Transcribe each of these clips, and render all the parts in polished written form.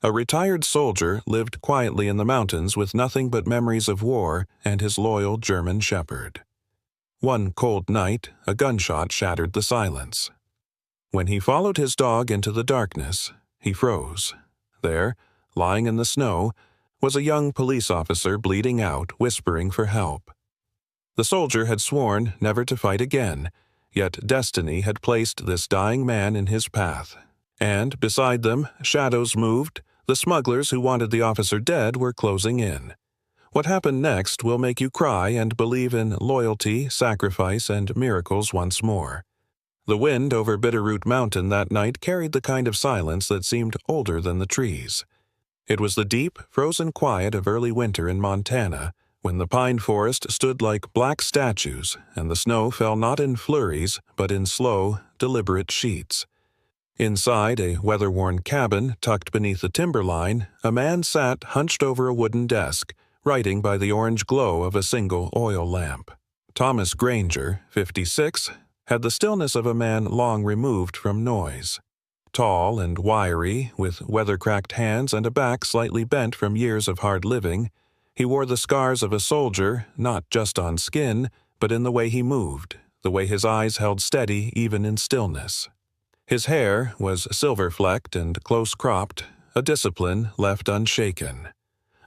A retired soldier lived quietly in the mountains with nothing but memories of war and his loyal German shepherd. One cold night, a gunshot shattered the silence. When he followed his dog into the darkness, he froze. There, lying in the snow, was a young police officer bleeding out, whispering for help. The soldier had sworn never to fight again, yet destiny had placed this dying man in his path. And beside them, shadows moved. The smugglers who wanted the officer dead were closing in. What happened next will make you cry and believe in loyalty, sacrifice, and miracles once more. The wind over Bitterroot Mountain that night carried the kind of silence that seemed older than the trees. It was the deep, frozen quiet of early winter in Montana, when the pine forest stood like black statues and the snow fell not in flurries but in slow, deliberate sheets. Inside a weather-worn cabin tucked beneath the timberline, a man sat hunched over a wooden desk, writing by the orange glow of a single oil lamp. Thomas Granger, 56, had the stillness of a man long removed from noise. Tall and wiry, with weather-cracked hands and a back slightly bent from years of hard living, he wore the scars of a soldier, not just on skin, but in the way he moved, the way his eyes held steady even in stillness. His hair was silver-flecked and close-cropped, a discipline left unshaken.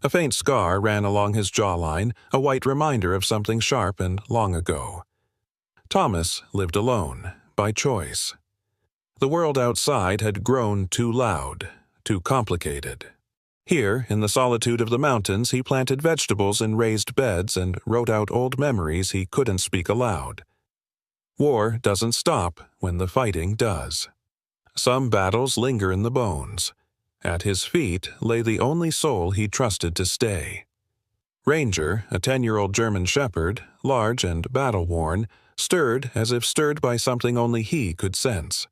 A faint scar ran along his jawline, a white reminder of something sharp and long ago. Thomas lived alone, by choice. The world outside had grown too loud, too complicated. Here, in the solitude of the mountains, he planted vegetables in raised beds and wrote out old memories he couldn't speak aloud. War doesn't stop when the fighting does. Some battles linger in the bones. At his feet lay the only soul he trusted to stay. Ranger, a 10-year-old German shepherd, large and battle-worn, stirred as if stirred by something only he could sense.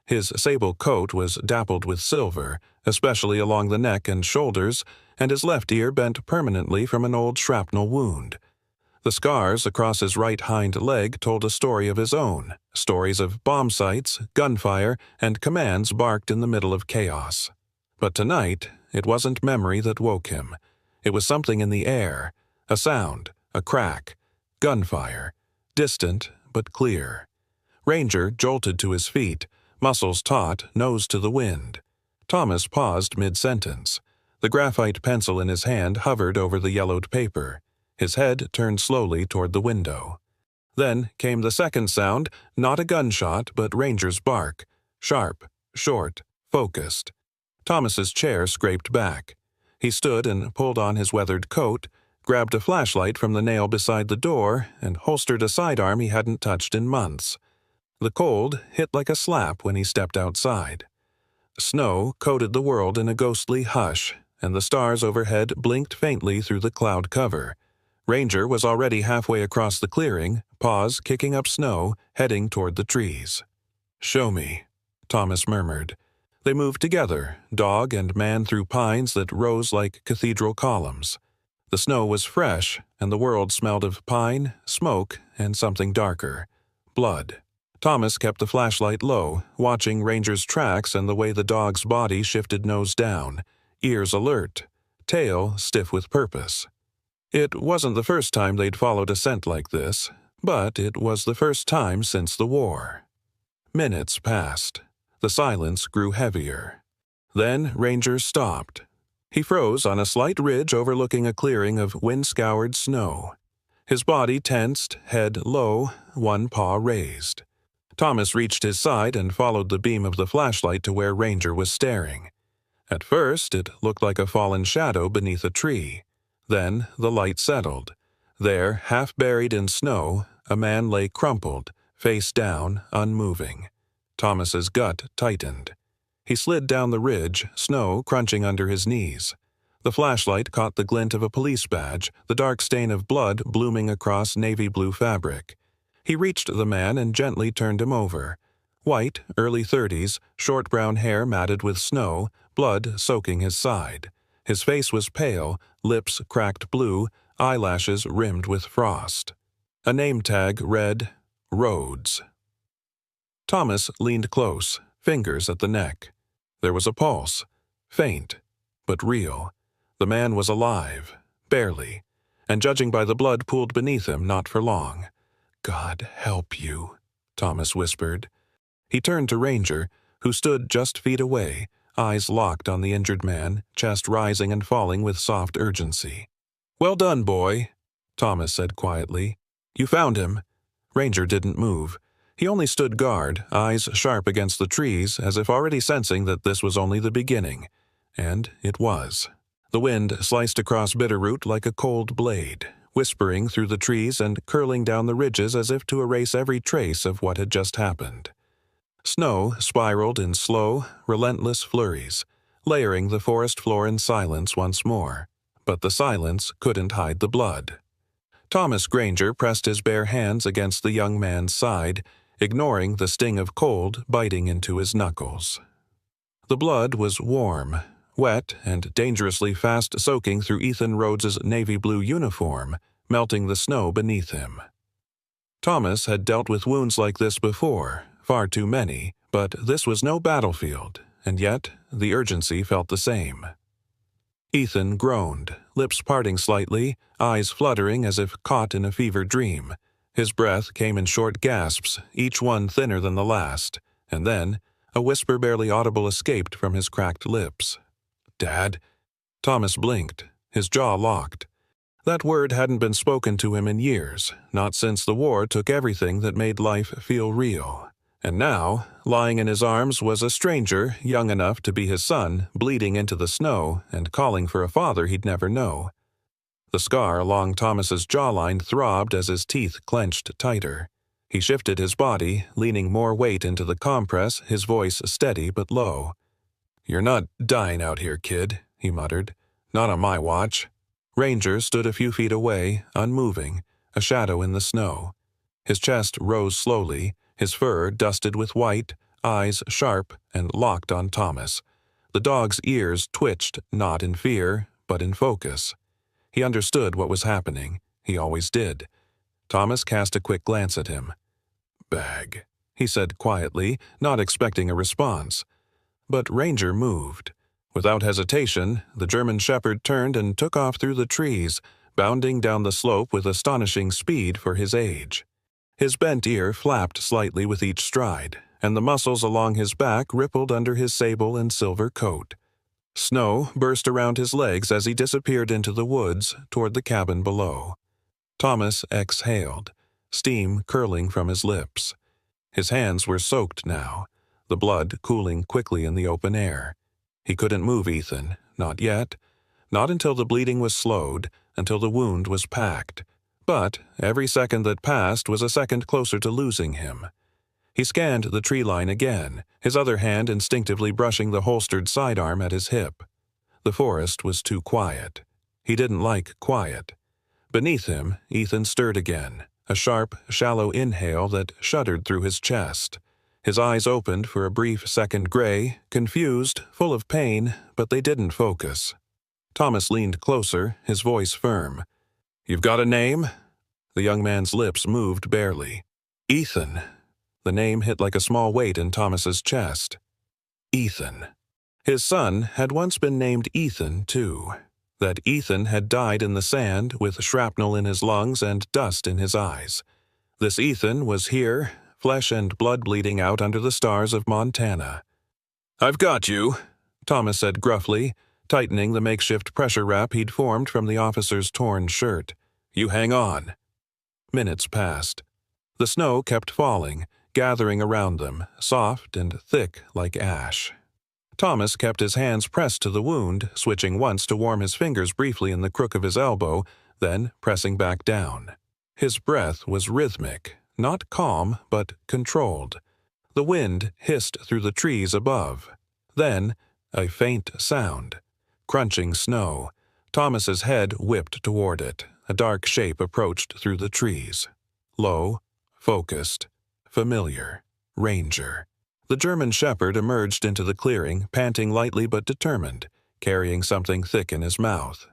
His sable coat was dappled with silver, especially along the neck and shoulders, and his left ear bent permanently from an old shrapnel wound. The scars across his right hind leg told a story of his own, stories of bomb sites, gunfire, and commands barked in the middle of chaos. But tonight, it wasn't memory that woke him. It was something in the air, a sound, a crack, gunfire, distant but clear. Ranger jolted to his feet, muscles taut, nose to the wind. Thomas paused mid-sentence. The graphite pencil in his hand hovered over the yellowed paper. His head turned slowly toward the window. Then came the second sound, not a gunshot, but Ranger's bark. Sharp, short, focused. Thomas's chair scraped back. He stood and pulled on his weathered coat, grabbed a flashlight from the nail beside the door, and holstered a sidearm he hadn't touched in months. The cold hit like a slap when he stepped outside. Snow coated the world in a ghostly hush, and the stars overhead blinked faintly through the cloud cover. Ranger was already halfway across the clearing, paws kicking up snow, heading toward the trees. "Show me," Thomas murmured. They moved together, dog and man through pines that rose like cathedral columns. The snow was fresh, and the world smelled of pine, smoke, and something darker. Blood. Thomas kept the flashlight low, watching Ranger's tracks and the way the dog's body shifted nose down, ears alert, tail stiff with purpose. It wasn't the first time they'd followed a scent like this, but it was the first time since the war. Minutes passed. The silence grew heavier. Then Ranger stopped. He froze on a slight ridge overlooking a clearing of wind-scoured snow. His body tensed, head low, one paw raised. Thomas reached his side and followed the beam of the flashlight to where Ranger was staring. At first, it looked like a fallen shadow beneath a tree. Then the light settled. There, half buried in snow, a man lay crumpled, face down, unmoving. Thomas's gut tightened. He slid down the ridge, snow crunching under his knees. The flashlight caught the glint of a police badge, the dark stain of blood blooming across navy blue fabric. He reached the man and gently turned him over. White, early 30s, short brown hair matted with snow, blood soaking his side. His face was pale, lips cracked blue, eyelashes rimmed with frost. A name tag read, Rhodes. Thomas leaned close, fingers at the neck. There was a pulse, faint, but real. The man was alive, barely, and judging by the blood pooled beneath him, not for long. "God help you," Thomas whispered. He turned to Ranger, who stood just feet away, eyes locked on the injured man, chest rising and falling with soft urgency. "Well done, boy," Thomas said quietly. "You found him." Ranger didn't move. He only stood guard, eyes sharp against the trees, as if already sensing that this was only the beginning. And it was. The wind sliced across Bitterroot like a cold blade, whispering through the trees and curling down the ridges as if to erase every trace of what had just happened. Snow spiraled in slow, relentless flurries, layering the forest floor in silence once more. But the silence couldn't hide the blood. Thomas Granger pressed his bare hands against the young man's side, ignoring the sting of cold biting into his knuckles. The blood was warm, wet, and dangerously fast soaking through Ethan Rhodes's navy blue uniform, melting the snow beneath him. Thomas had dealt with wounds like this before, far too many, but this was no battlefield, and yet the urgency felt the same. Ethan groaned, lips parting slightly, eyes fluttering as if caught in a fever dream. His breath came in short gasps, each one thinner than the last, and then a whisper barely audible escaped from his cracked lips. "Dad?" Thomas blinked, his jaw locked. That word hadn't been spoken to him in years, not since the war took everything that made life feel real. And now, lying in his arms was a stranger, young enough to be his son, bleeding into the snow and calling for a father he'd never know. The scar along Thomas's jawline throbbed as his teeth clenched tighter. He shifted his body, leaning more weight into the compress, his voice steady but low. "You're not dying out here, kid," he muttered. "Not on my watch." Ranger stood a few feet away, unmoving, a shadow in the snow. His chest rose slowly, his fur dusted with white, eyes sharp and locked on Thomas. The dog's ears twitched, not in fear, but in focus. He understood what was happening. He always did. Thomas cast a quick glance at him. "Bag," he said quietly, not expecting a response. But Ranger moved. Without hesitation, the German shepherd turned and took off through the trees, bounding down the slope with astonishing speed for his age. His bent ear flapped slightly with each stride, and the muscles along his back rippled under his sable and silver coat. Snow burst around his legs as he disappeared into the woods toward the cabin below. Thomas exhaled, steam curling from his lips. His hands were soaked now, the blood cooling quickly in the open air. He couldn't move Ethan, not yet, not until the bleeding was slowed, until the wound was packed. But every second that passed was a second closer to losing him. He scanned the tree line again, his other hand instinctively brushing the holstered sidearm at his hip. The forest was too quiet. He didn't like quiet. Beneath him, Ethan stirred again, a sharp, shallow inhale that shuddered through his chest. His eyes opened for a brief second, gray, confused, full of pain, but they didn't focus. Thomas leaned closer, his voice firm. "You've got a name?" The young man's lips moved barely. "Ethan." The name hit like a small weight in Thomas's chest. Ethan. His son had once been named Ethan, too. That Ethan had died in the sand with shrapnel in his lungs and dust in his eyes. This Ethan was here, flesh and blood bleeding out under the stars of Montana. "I've got you," Thomas said gruffly, tightening the makeshift pressure wrap he'd formed from the officer's torn shirt. "You hang on." Minutes passed. The snow kept falling, gathering around them, soft and thick like ash. Thomas kept his hands pressed to the wound, switching once to warm his fingers briefly in the crook of his elbow, then pressing back down. His breath was rhythmic, not calm, but controlled. The wind hissed through the trees above. Then, a faint sound. Crunching snow. Thomas's head whipped toward it. A dark shape approached through the trees. Low, focused, familiar. Ranger. The German shepherd emerged into the clearing, panting lightly but determined, carrying something thick in his mouth.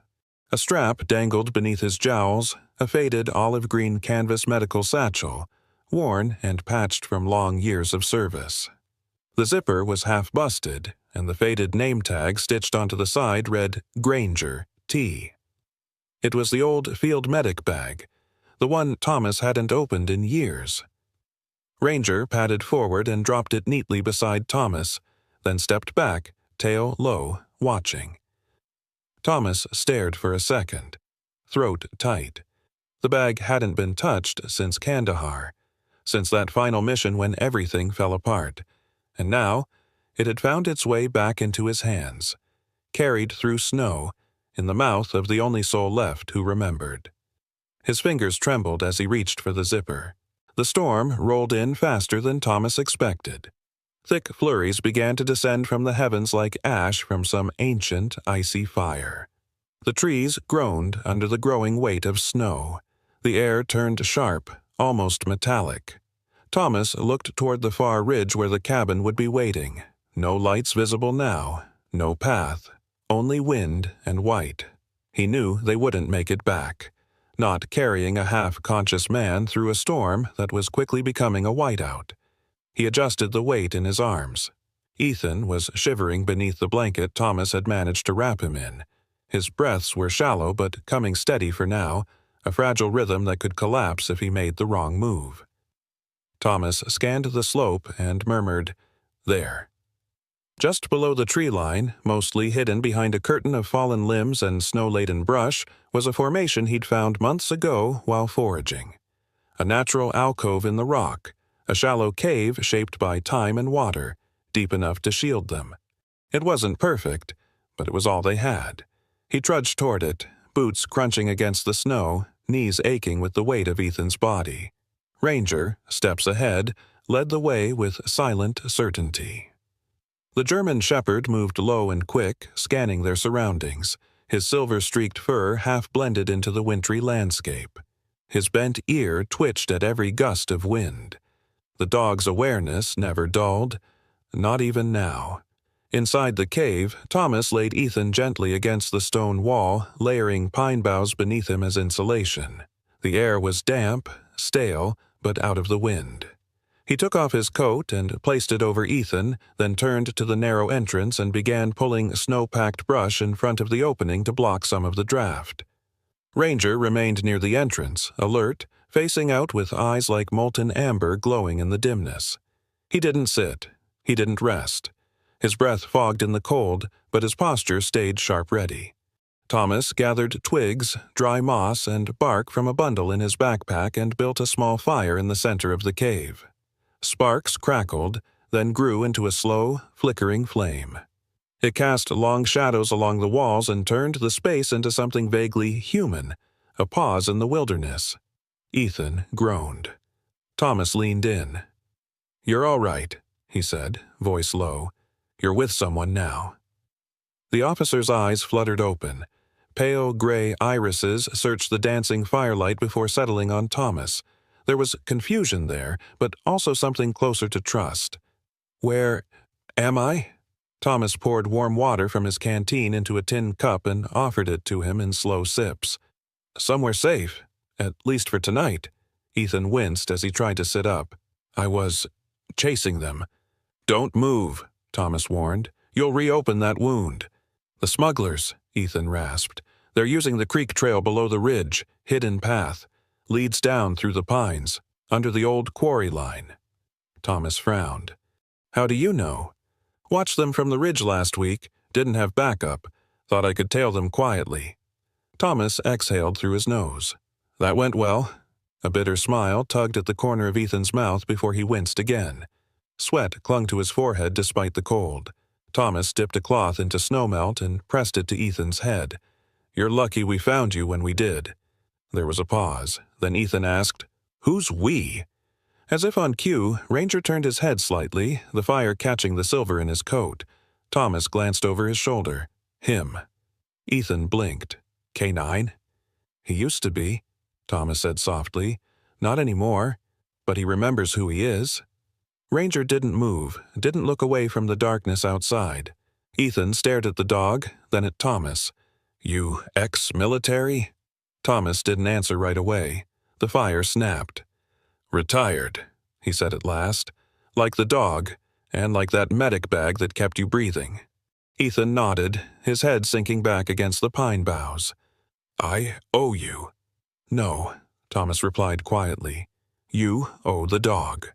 A strap dangled beneath his jowls, a faded olive-green canvas medical satchel, worn and patched from long years of service. The zipper was half busted, and the faded name tag stitched onto the side read Granger, T. It was the old field medic bag, the one Thomas hadn't opened in years. Ranger padded forward and dropped it neatly beside Thomas, then stepped back, tail low, watching. Thomas stared for a second, throat tight. The bag hadn't been touched since Kandahar, since that final mission when everything fell apart, and now it had found its way back into his hands, carried through snow, in the mouth of the only soul left who remembered. His fingers trembled as he reached for the zipper. The storm rolled in faster than Thomas expected. Thick flurries began to descend from the heavens like ash from some ancient, icy fire. The trees groaned under the growing weight of snow. The air turned sharp, almost metallic. Thomas looked toward the far ridge where the cabin would be waiting. No lights visible now, no path, only wind and white. He knew they wouldn't make it back, not carrying a half-conscious man through a storm that was quickly becoming a whiteout. He adjusted the weight in his arms. Ethan was shivering beneath the blanket Thomas had managed to wrap him in. His breaths were shallow but coming steady for now, a fragile rhythm that could collapse if he made the wrong move. Thomas scanned the slope and murmured, "There." Just below the tree line, mostly hidden behind a curtain of fallen limbs and snow-laden brush, was a formation he'd found months ago while foraging. A natural alcove in the rock, a shallow cave shaped by time and water, deep enough to shield them. It wasn't perfect, but it was all they had. He trudged toward it, boots crunching against the snow, knees aching with the weight of Ethan's body. Ranger, steps ahead, led the way with silent certainty. The German shepherd moved low and quick, scanning their surroundings, his silver-streaked fur half blended into the wintry landscape. His bent ear twitched at every gust of wind. The dog's awareness never dulled, not even now. Inside the cave, Thomas laid Ethan gently against the stone wall, layering pine boughs beneath him as insulation. The air was damp, stale, but out of the wind. He took off his coat and placed it over Ethan, then turned to the narrow entrance and began pulling snow-packed brush in front of the opening to block some of the draft. Ranger remained near the entrance, alert, facing out with eyes like molten amber glowing in the dimness. He didn't sit. He didn't rest. His breath fogged in the cold, but his posture stayed sharp-ready. Thomas gathered twigs, dry moss, and bark from a bundle in his backpack and built a small fire in the center of the cave. Sparks crackled, then grew into a slow, flickering flame. It cast long shadows along the walls and turned the space into something vaguely human, a pause in the wilderness. Ethan groaned. Thomas leaned in. "You're all right," he said, voice low. "You're with someone now." The officer's eyes fluttered open. Pale gray irises searched the dancing firelight before settling on Thomas. There was confusion there, but also something closer to trust. "Where am I?" Thomas poured warm water from his canteen into a tin cup and offered it to him in slow sips. "Somewhere safe, at least for tonight." Ethan winced as he tried to sit up. "I was chasing them." "Don't move," Thomas warned. "You'll reopen that wound." "The smugglers," Ethan rasped. "They're using the creek trail below the ridge, hidden path. Leads down through the pines, under the old quarry line." Thomas frowned. "How do you know?" "Watched them from the ridge last week. Didn't have backup. Thought I could tail them quietly." Thomas exhaled through his nose. "That went well." A bitter smile tugged at the corner of Ethan's mouth before he winced again. Sweat clung to his forehead despite the cold. Thomas dipped a cloth into snowmelt and pressed it to Ethan's head. "You're lucky we found you when we did." There was a pause. Then Ethan asked, "Who's we?" As if on cue, Ranger turned his head slightly, the fire catching the silver in his coat. Thomas glanced over his shoulder. "Him." Ethan blinked. "K9?" "He used to be," Thomas said softly. "Not anymore, but he remembers who he is." Ranger didn't move, didn't look away from the darkness outside. Ethan stared at the dog, then at Thomas. "You ex-military?" Thomas didn't answer right away. The fire snapped. "Retired," he said at last. "Like the dog, And like that medic bag that kept you breathing. Ethan nodded, his head sinking back against the pine boughs. I owe you. No, Thomas replied quietly. You owe the dog.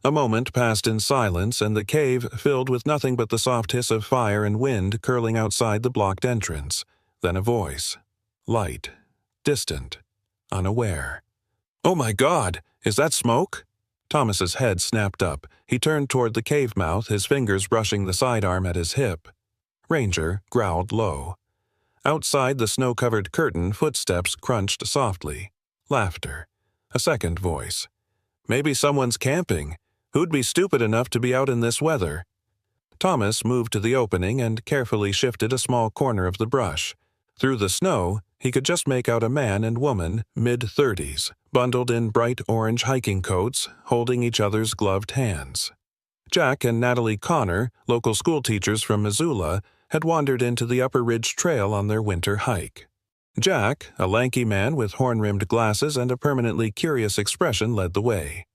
A moment passed in silence, and the cave filled with nothing but the soft hiss of fire and wind curling outside the blocked entrance. Then a voice. Light. Distant. Unaware. Oh my God! Is that smoke? Thomas's head snapped up. He turned toward the cave mouth, his fingers brushing the sidearm at his hip. Ranger growled low. Outside the snow-covered curtain, footsteps crunched softly. Laughter. A second voice. Maybe someone's camping. Who'd be stupid enough to be out in this weather? Thomas moved to the opening and carefully shifted a small corner of the brush. Through the snow, he could just make out a man and woman, mid-30s, bundled in bright orange hiking coats, holding each other's gloved hands. Jack and Natalie Connor, local schoolteachers from Missoula, had wandered into the Upper Ridge Trail on their winter hike. Jack, a lanky man with horn-rimmed glasses and a permanently curious expression, led the way.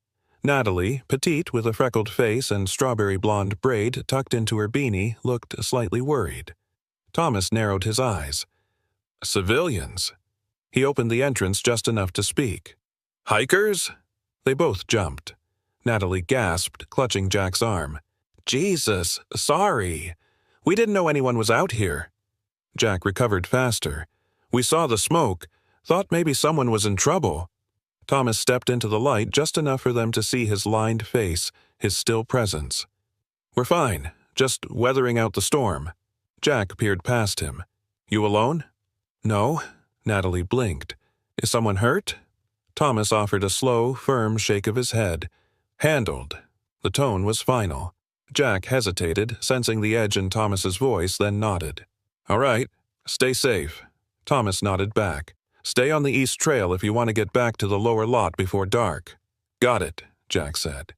Natalie, petite with a freckled face and strawberry blonde braid tucked into her beanie, looked slightly worried. Thomas narrowed his eyes. Civilians. He opened the entrance just enough to speak. Hikers? They both jumped. Natalie gasped, clutching Jack's arm. Jesus, sorry. We didn't know anyone was out here. Jack recovered faster. We saw the smoke. Thought maybe someone was in trouble. Thomas stepped into the light just enough for them to see his lined face, his still presence. We're fine, just weathering out the storm. Jack peered past him. You alone? No. Natalie blinked. Is someone hurt? Thomas offered a slow, firm shake of his head. Handled. The tone was final. Jack hesitated, sensing the edge in Thomas's voice, then nodded. All right. Stay safe. Thomas nodded back. Stay on the East Trail if you want to get back to the lower lot before dark. Got it, Jack said.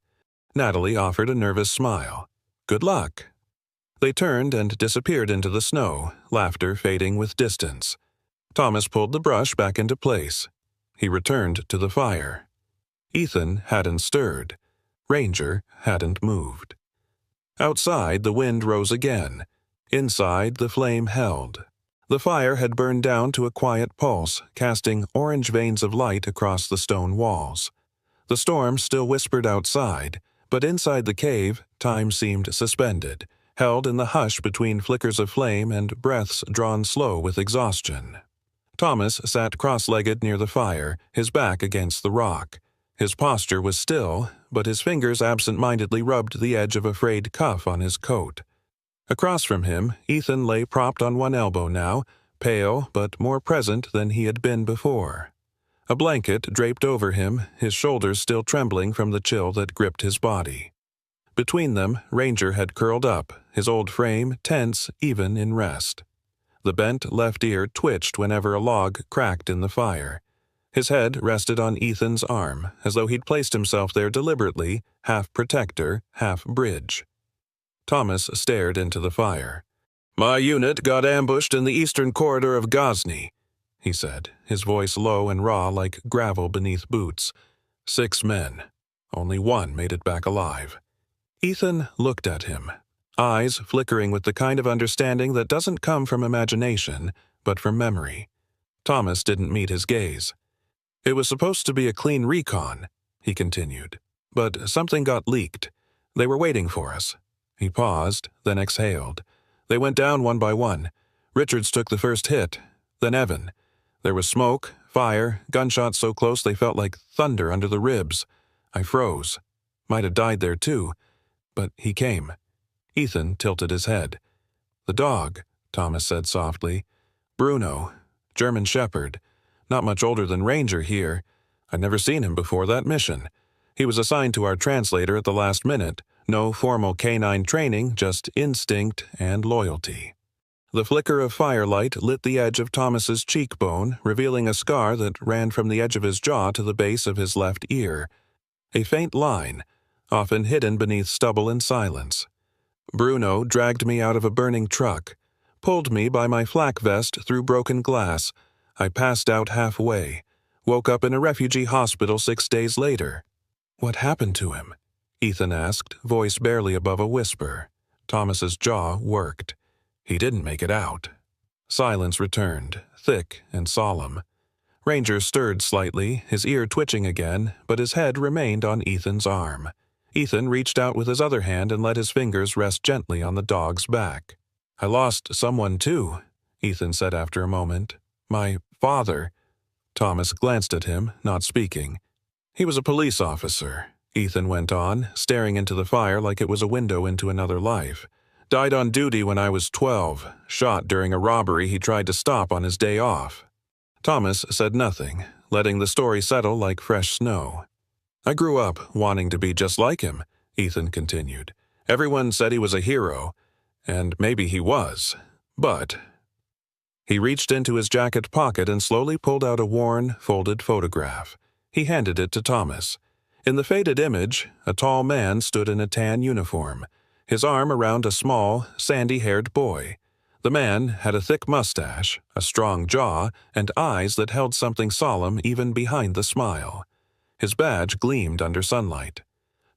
Natalie offered a nervous smile. Good luck. They turned and disappeared into the snow, laughter fading with distance. Thomas pulled the brush back into place. He returned to the fire. Ethan hadn't stirred. Ranger hadn't moved. Outside, the wind rose again. Inside, the flame held. The fire had burned down to a quiet pulse, casting orange veins of light across the stone walls. The storm still whispered outside, but inside the cave, time seemed suspended, held in the hush between flickers of flame and breaths drawn slow with exhaustion. Thomas sat cross-legged near the fire, his back against the rock. His posture was still, but his fingers absent-mindedly rubbed the edge of a frayed cuff on his coat. Across from him, Ethan lay propped on one elbow now, pale but more present than he had been before. A blanket draped over him, his shoulders still trembling from the chill that gripped his body. Between them, Ranger had curled up, his old frame tense even in rest. The bent left ear twitched whenever a log cracked in the fire. His head rested on Ethan's arm, as though he'd placed himself there deliberately, half protector, half bridge. Thomas stared into the fire. My unit got ambushed in the eastern corridor of Ghazni, he said, his voice low and raw like gravel beneath boots. 6 men. Only 1 made it back alive. Ethan looked at him, eyes flickering with the kind of understanding that doesn't come from imagination, but from memory. Thomas didn't meet his gaze. It was supposed to be a clean recon, he continued, but something got leaked. They were waiting for us. He paused, then exhaled. They went down one by one. Richards took the first hit, then Evan. There was smoke, fire, gunshots so close they felt like thunder under the ribs. I froze. Might have died there too. But he came. Ethan tilted his head. The dog, Thomas said softly. Bruno, German Shepherd. Not much older than Ranger here. I'd never seen him before that mission. He was assigned to our translator at the last minute. No formal canine training, just instinct and loyalty. The flicker of firelight lit the edge of Thomas's cheekbone, revealing a scar that ran from the edge of his jaw to the base of his left ear. A faint line, often hidden beneath stubble and silence. Bruno dragged me out of a burning truck, pulled me by my flak vest through broken glass. I passed out halfway, woke up in a refugee hospital 6 days later. What happened to him? Ethan asked, voice barely above a whisper. Thomas's jaw worked. He didn't make it out. Silence returned, thick and solemn. Ranger stirred slightly, his ear twitching again, but his head remained on Ethan's arm. Ethan reached out with his other hand and let his fingers rest gently on the dog's back. "I lost someone too," Ethan said after a moment. "My father." Thomas glanced at him, not speaking. "He was a police officer," Ethan went on, staring into the fire like it was a window into another life. "Died on duty when I was 12, shot during a robbery he tried to stop on his day off." Thomas said nothing, letting the story settle like fresh snow. "I grew up wanting to be just like him," Ethan continued. "Everyone said he was a hero, and maybe he was, but—" He reached into his jacket pocket and slowly pulled out a worn, folded photograph. He handed it to Thomas. In the faded image, a tall man stood in a tan uniform, his arm around a small, sandy-haired boy. The man had a thick mustache, a strong jaw, and eyes that held something solemn even behind the smile. His badge gleamed under sunlight.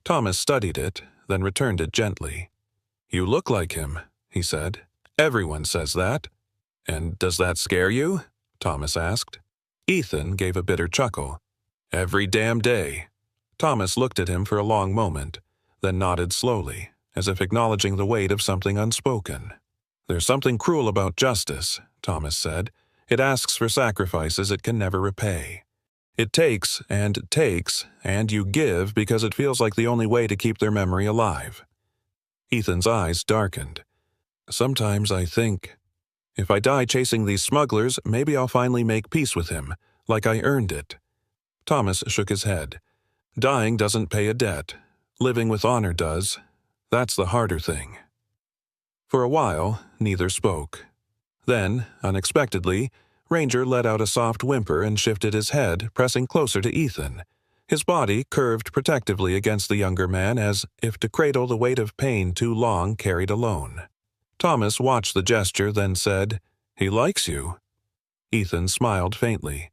Thomas studied it, then returned it gently. "You look like him," he said. "Everyone says that." "And does that scare you?" Thomas asked. Ethan gave a bitter chuckle. "Every damn day." Thomas looked at him for a long moment, then nodded slowly, as if acknowledging the weight of something unspoken. "There's something cruel about justice," Thomas said. "It asks for sacrifices it can never repay. It takes, and you give because it feels like the only way to keep their memory alive." Ethan's eyes darkened. "Sometimes I think, if I die chasing these smugglers, maybe I'll finally make peace with him, like I earned it." Thomas shook his head. "Dying doesn't pay a debt. Living with honor does. That's the harder thing." For a while, neither spoke. Then, unexpectedly, Ranger let out a soft whimper and shifted his head, pressing closer to Ethan. His body curved protectively against the younger man as if to cradle the weight of pain too long carried alone. Thomas watched the gesture, then said, "He likes you." Ethan smiled faintly.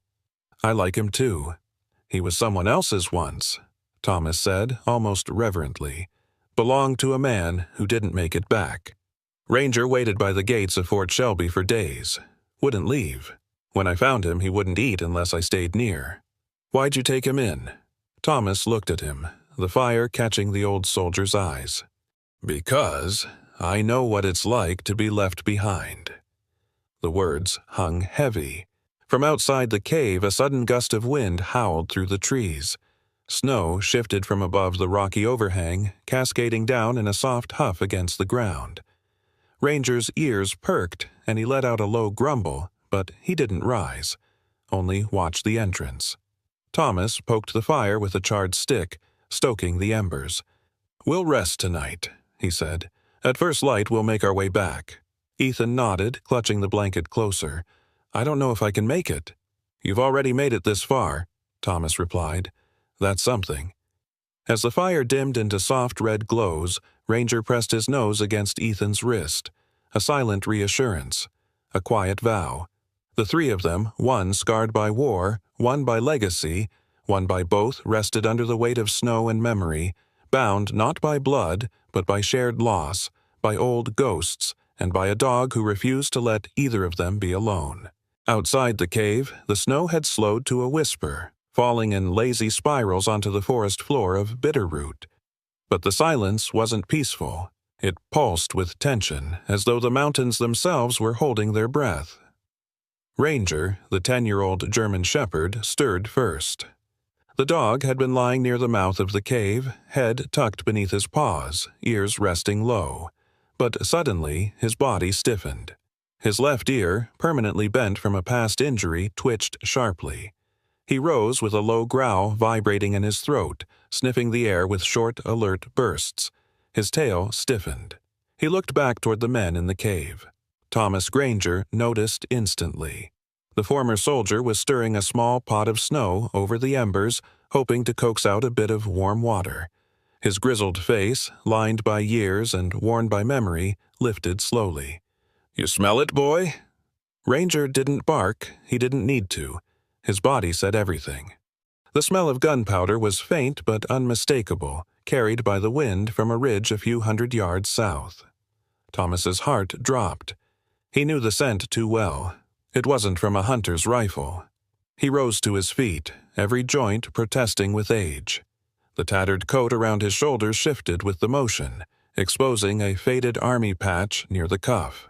"I like him too. He was someone else's once," Thomas said, almost reverently. "Belonged to a man who didn't make it back." Ranger waited by the gates of Fort Shelby for days. Wouldn't leave. When I found him, he wouldn't eat unless I stayed near. "Why'd you take him in?" Thomas looked at him, the fire catching the old soldier's eyes. "Because I know what it's like to be left behind." The words hung heavy. From outside the cave, a sudden gust of wind howled through the trees. Snow shifted from above the rocky overhang, cascading down in a soft huff against the ground. Ranger's ears perked, and he let out a low grumble, but he didn't rise, only watched the entrance. Thomas poked the fire with a charred stick, stoking the embers. "We'll rest tonight," he said. "At first light we'll make our way back." Ethan nodded, clutching the blanket closer. "I don't know if I can make it." "You've already made it this far," Thomas replied. "That's something." As the fire dimmed into soft red glows, Ranger pressed his nose against Ethan's wrist. A silent reassurance. A quiet vow. The three of them, one scarred by war, one by legacy, one by both rested under the weight of snow and memory, bound not by blood, but by shared loss, by old ghosts, and by a dog who refused to let either of them be alone. Outside the cave, the snow had slowed to a whisper, falling in lazy spirals onto the forest floor of Bitterroot. But the silence wasn't peaceful. It pulsed with tension, as though the mountains themselves were holding their breath. Ranger, the 10-year-old German shepherd, stirred first. The dog had been lying near the mouth of the cave, head tucked beneath his paws, ears resting low. But suddenly, his body stiffened. His left ear, permanently bent from a past injury, twitched sharply. He rose with a low growl vibrating in his throat, sniffing the air with short, alert bursts. His tail stiffened. He looked back toward the men in the cave. Thomas Granger noticed instantly. The former soldier was stirring a small pot of snow over the embers, hoping to coax out a bit of warm water. His grizzled face, lined by years and worn by memory, lifted slowly. "You smell it, boy?" Ranger didn't bark. He didn't need to. His body said everything. The smell of gunpowder was faint but unmistakable, carried by the wind from a ridge a few hundred yards south. Thomas's heart dropped. He knew the scent too well. It wasn't from a hunter's rifle. He rose to his feet, every joint protesting with age. The tattered coat around his shoulders shifted with the motion, exposing a faded army patch near the cuff.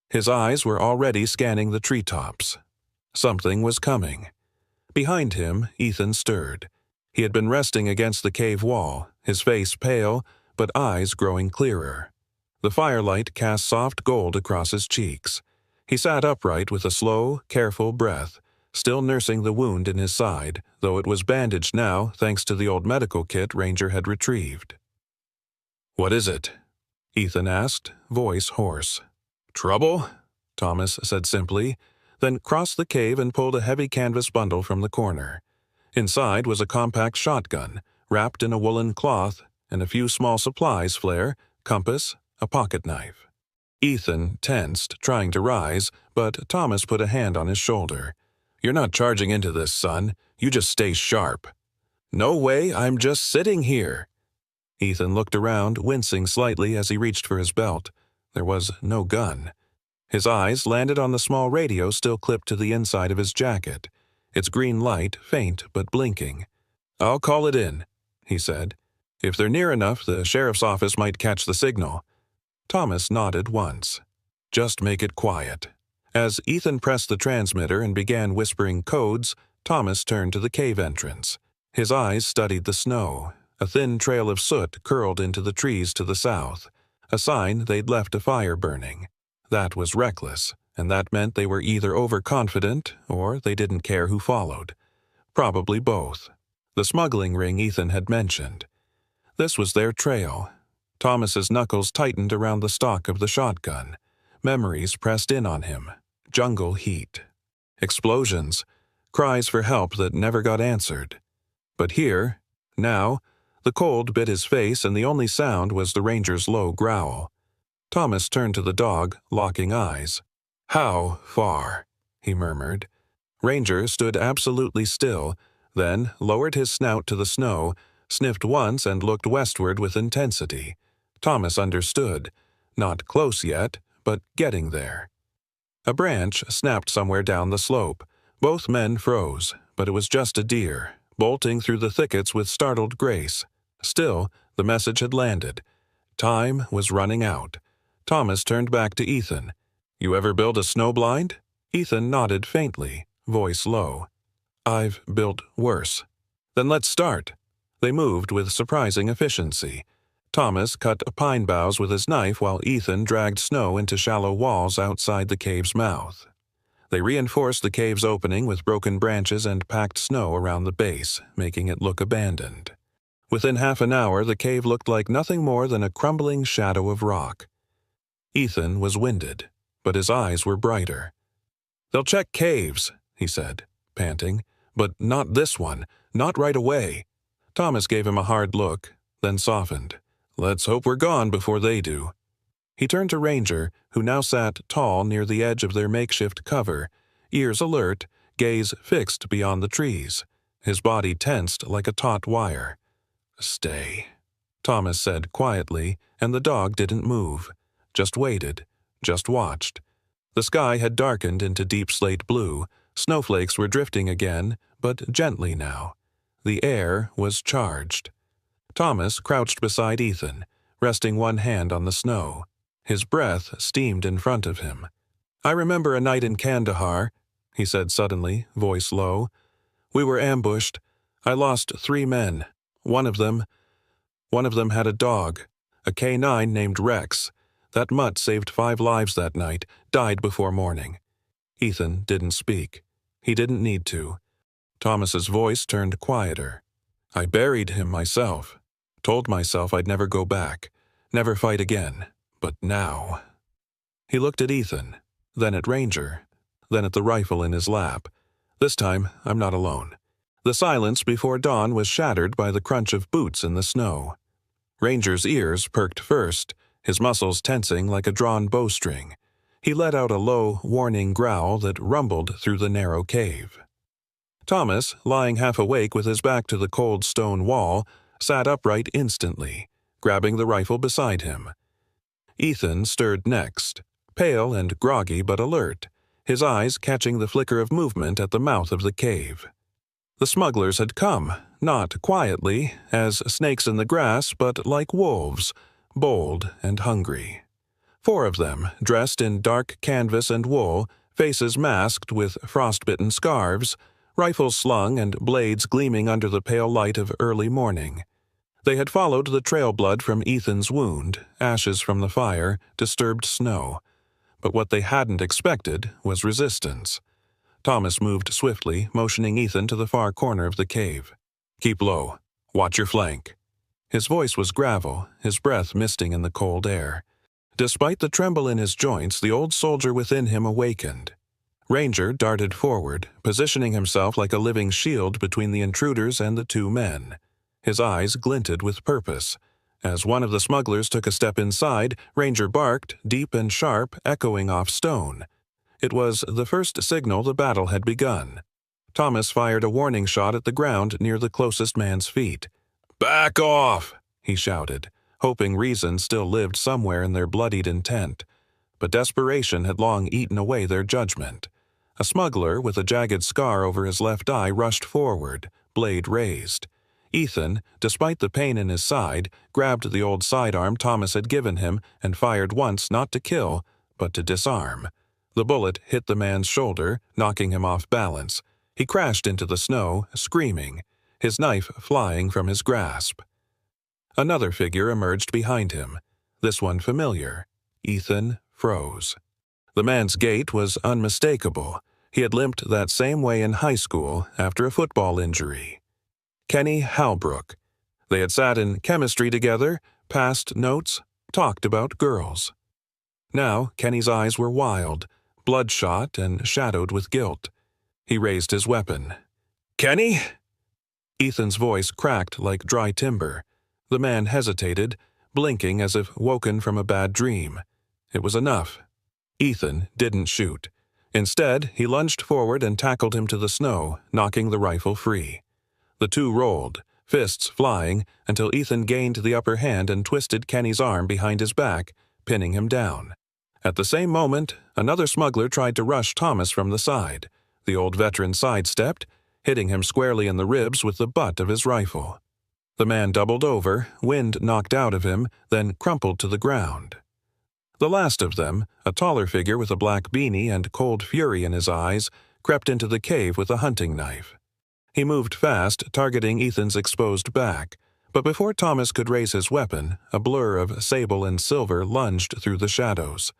His eyes were already scanning the treetops. Something was coming. Behind him, Ethan stirred. He had been resting against the cave wall, his face pale, but eyes growing clearer. The firelight cast soft gold across his cheeks. He sat upright with a slow, careful breath, still nursing the wound in his side, though it was bandaged now thanks to the old medical kit Ranger had retrieved. "What is it?" Ethan asked, voice hoarse. "Trouble?" Thomas said simply, then crossed the cave and pulled a heavy canvas bundle from the corner. Inside was a compact shotgun, wrapped in a woolen cloth, and a few small supplies: flare, compass, a pocket knife. Ethan tensed, trying to rise, but Thomas put a hand on his shoulder. "You're not charging into this, son. You just stay sharp." "No way, I'm just sitting here." Ethan looked around, wincing slightly as he reached for his belt. There was no gun. His eyes landed on the small radio still clipped to the inside of his jacket, its green light faint but blinking. "I'll call it in," he said. "If they're near enough, the sheriff's office might catch the signal." Thomas nodded once. "Just make it quiet." As Ethan pressed the transmitter and began whispering codes, Thomas turned to the cave entrance. His eyes studied the snow. A thin trail of soot curled into the trees to the south, a sign they'd left a fire burning. That was reckless, and that meant they were either overconfident or they didn't care who followed. Probably both. The smuggling ring Ethan had mentioned. This was their trail. Thomas's knuckles tightened around the stock of the shotgun. Memories pressed in on him. Jungle heat. Explosions. Cries for help that never got answered. But here, now, the cold bit his face and the only sound was the ranger's low growl. Thomas turned to the dog, locking eyes. "How far?" he murmured. Ranger stood absolutely still, then lowered his snout to the snow, sniffed once and looked westward with intensity. Thomas understood. Not close yet, but getting there. A branch snapped somewhere down the slope. Both men froze, but it was just a deer, bolting through the thickets with startled grace. Still, the message had landed. Time was running out. Thomas turned back to Ethan. "You ever build a snowblind?" Ethan nodded faintly, voice low. "I've built worse." "Then let's start." They moved with surprising efficiency. Thomas cut pine boughs with his knife while Ethan dragged snow into shallow walls outside the cave's mouth. They reinforced the cave's opening with broken branches and packed snow around the base, making it look abandoned. Within half an hour, the cave looked like nothing more than a crumbling shadow of rock. Ethan was winded, but his eyes were brighter. "They'll check caves," he said, panting, "but not this one, not right away." Thomas gave him a hard look, then softened. "Let's hope we're gone before they do." He turned to Ranger, who now sat tall near the edge of their makeshift cover, ears alert, gaze fixed beyond the trees, his body tensed like a taut wire. "Stay," Thomas said quietly, and the dog didn't move, just waited, just watched. The sky had darkened into deep slate blue, snowflakes were drifting again, but gently now. The air was charged. Thomas crouched beside Ethan, resting one hand on the snow. His breath steamed in front of him. "I remember a night in Kandahar," he said suddenly, voice low. "We were ambushed. I lost 3 men. One of them had a dog, a K9 named Rex. That mutt saved 5 lives that night, died before morning." Ethan didn't speak. He didn't need to. Thomas's voice turned quieter. "I buried him myself. Told myself I'd never go back, never fight again. But now." He looked at Ethan, then at Ranger, then at the rifle in his lap. "This time, I'm not alone." The silence before dawn was shattered by the crunch of boots in the snow. Ranger's ears perked first, his muscles tensing like a drawn bowstring. He let out a low, warning growl that rumbled through the narrow cave. Thomas, lying half awake with his back to the cold stone wall, sat upright instantly, grabbing the rifle beside him. Ethan stirred next, pale and groggy but alert, his eyes catching the flicker of movement at the mouth of the cave. The smugglers had come, not quietly, as snakes in the grass, but like wolves, bold and hungry. 4 of them, dressed in dark canvas and wool, faces masked with frostbitten scarves, rifles slung and blades gleaming under the pale light of early morning. They had followed the trail blood from Ethan's wound, ashes from the fire, disturbed snow. But what they hadn't expected was resistance. Thomas moved swiftly, motioning Ethan to the far corner of the cave. "Keep low. Watch your flank." His voice was gravel, his breath misting in the cold air. Despite the tremble in his joints, the old soldier within him awakened. Ranger darted forward, positioning himself like a living shield between the intruders and the 2 men. His eyes glinted with purpose. As one of the smugglers took a step inside, Ranger barked, deep and sharp, echoing off stone. It was the first signal the battle had begun. Thomas fired a warning shot at the ground near the closest man's feet. "Back off!" he shouted, hoping reason still lived somewhere in their bloodied intent. But desperation had long eaten away their judgment. A smuggler with a jagged scar over his left eye rushed forward, blade raised. Ethan, despite the pain in his side, grabbed the old sidearm Thomas had given him and fired once not to kill, but to disarm. The bullet hit the man's shoulder, knocking him off balance. He crashed into the snow, screaming, his knife flying from his grasp. Another figure emerged behind him, this one familiar. Ethan froze. The man's gait was unmistakable. He had limped that same way in high school after a football injury. Kenny Halbrook. They had sat in chemistry together, passed notes, talked about girls. Now Kenny's eyes were wild, bloodshot and shadowed with guilt. He raised his weapon. "Kenny?" Ethan's voice cracked like dry timber. The man hesitated, blinking as if woken from a bad dream. It was enough. Ethan didn't shoot. Instead, he lunged forward and tackled him to the snow, knocking the rifle free. The 2 rolled, fists flying, until Ethan gained the upper hand and twisted Kenny's arm behind his back, pinning him down. At the same moment, another smuggler tried to rush Thomas from the side. The old veteran sidestepped, hitting him squarely in the ribs with the butt of his rifle. The man doubled over, wind knocked out of him, then crumpled to the ground. The last of them, a taller figure with a black beanie and cold fury in his eyes, crept into the cave with a hunting knife. He moved fast, targeting Ethan's exposed back, but before Thomas could raise his weapon, a blur of sable and silver lunged through the shadows.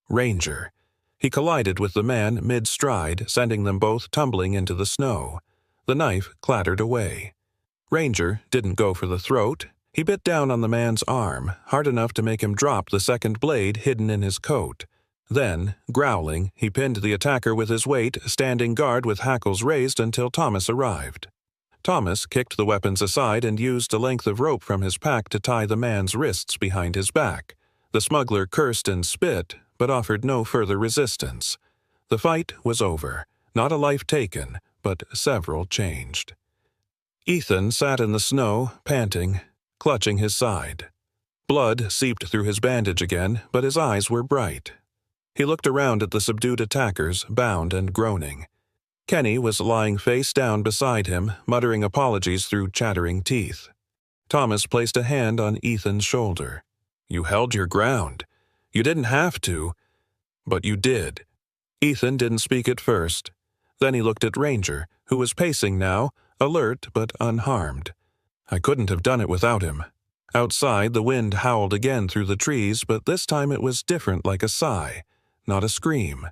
Ranger. He collided with the man mid-stride, sending them both tumbling into the snow. The knife clattered away. Ranger didn't go for the throat. He bit down on the man's arm, hard enough to make him drop the second blade hidden in his coat. Then, growling, he pinned the attacker with his weight, standing guard with hackles raised until Thomas arrived. Thomas kicked the weapons aside and used a length of rope from his pack to tie the man's wrists behind his back. The smuggler cursed and spit, but offered no further resistance. The fight was over. Not a life taken, but several changed. Ethan sat in the snow, panting, clutching his side. Blood seeped through his bandage again, but his eyes were bright. He looked around at the subdued attackers, bound and groaning. Kenny was lying face down beside him, muttering apologies through chattering teeth. Thomas placed a hand on Ethan's shoulder. "You held your ground. You didn't have to, but you did." Ethan didn't speak at first. Then he looked at Ranger, who was pacing now, alert but unharmed. "I couldn't have done it without him." Outside, the wind howled again through the trees, but this time it was different, like a sigh, not a scream.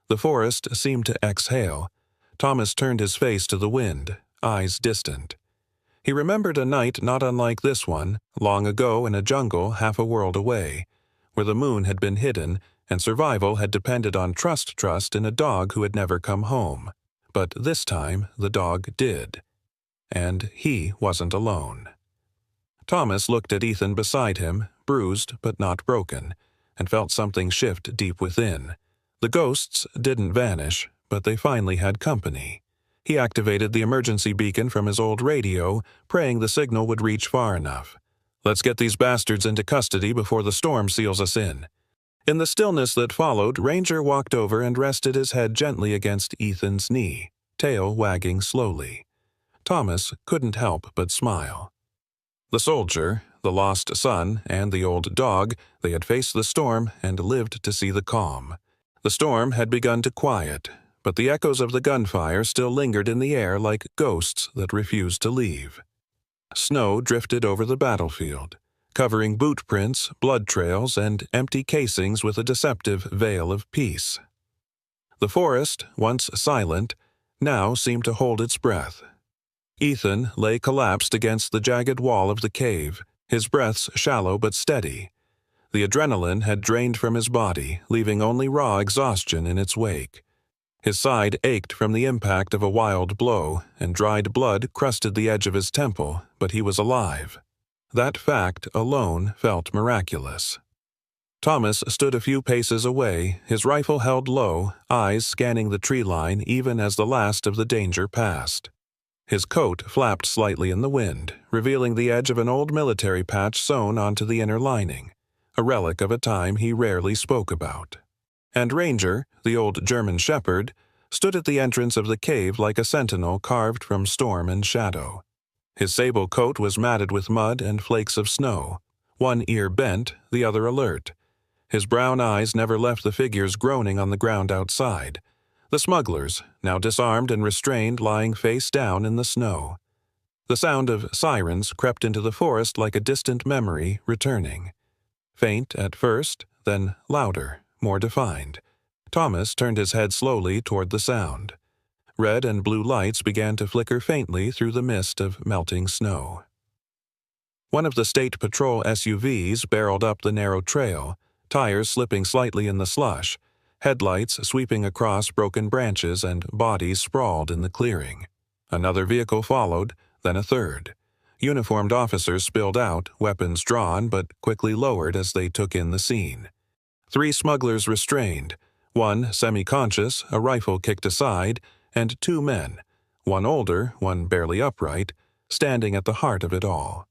The forest seemed to exhale. Thomas turned his face to the wind, eyes distant. He remembered a night not unlike this one, long ago in a jungle half a world away, where the moon had been hidden and survival had depended on trust in a dog who had never come home. But this time the dog did. And he wasn't alone. Thomas looked at Ethan beside him, bruised but not broken, and felt something shift deep within. The ghosts didn't vanish, but they finally had company. He activated the emergency beacon from his old radio, praying the signal would reach far enough. "Let's get these bastards into custody before the storm seals us in." In the stillness that followed, Ranger walked over and rested his head gently against Ethan's knee, tail wagging slowly. Thomas couldn't help but smile. The soldier, the lost son, and the old dog, they had faced the storm and lived to see the calm. The storm had begun to quiet, but the echoes of the gunfire still lingered in the air like ghosts that refused to leave. Snow drifted over the battlefield, covering boot prints, blood trails, and empty casings with a deceptive veil of peace. The forest, once silent, now seemed to hold its breath. Ethan lay collapsed against the jagged wall of the cave, his breaths shallow but steady. The adrenaline had drained from his body, leaving only raw exhaustion in its wake. His side ached from the impact of a wild blow, and dried blood crusted the edge of his temple, but he was alive. That fact alone felt miraculous. Thomas stood a few paces away, his rifle held low, eyes scanning the tree line even as the last of the danger passed. His coat flapped slightly in the wind, revealing the edge of an old military patch sewn onto the inner lining, a relic of a time he rarely spoke about. And Ranger, the old German shepherd, stood at the entrance of the cave like a sentinel carved from storm and shadow. His sable coat was matted with mud and flakes of snow, one ear bent, the other alert. His brown eyes never left the figures groaning on the ground outside, the smugglers, now disarmed and restrained, lying face down in the snow. The sound of sirens crept into the forest like a distant memory returning. Faint at first, then louder, more defined. Thomas turned his head slowly toward the sound. Red and blue lights began to flicker faintly through the mist of melting snow. One of the State Patrol SUVs barreled up the narrow trail, tires slipping slightly in the slush, headlights sweeping across broken branches and bodies sprawled in the clearing. Another vehicle followed, then a third. Uniformed officers spilled out, weapons drawn but quickly lowered as they took in the scene. 3 smugglers restrained, one semi-conscious, a rifle kicked aside, and 2 men, one older, one barely upright, standing at the heart of it all.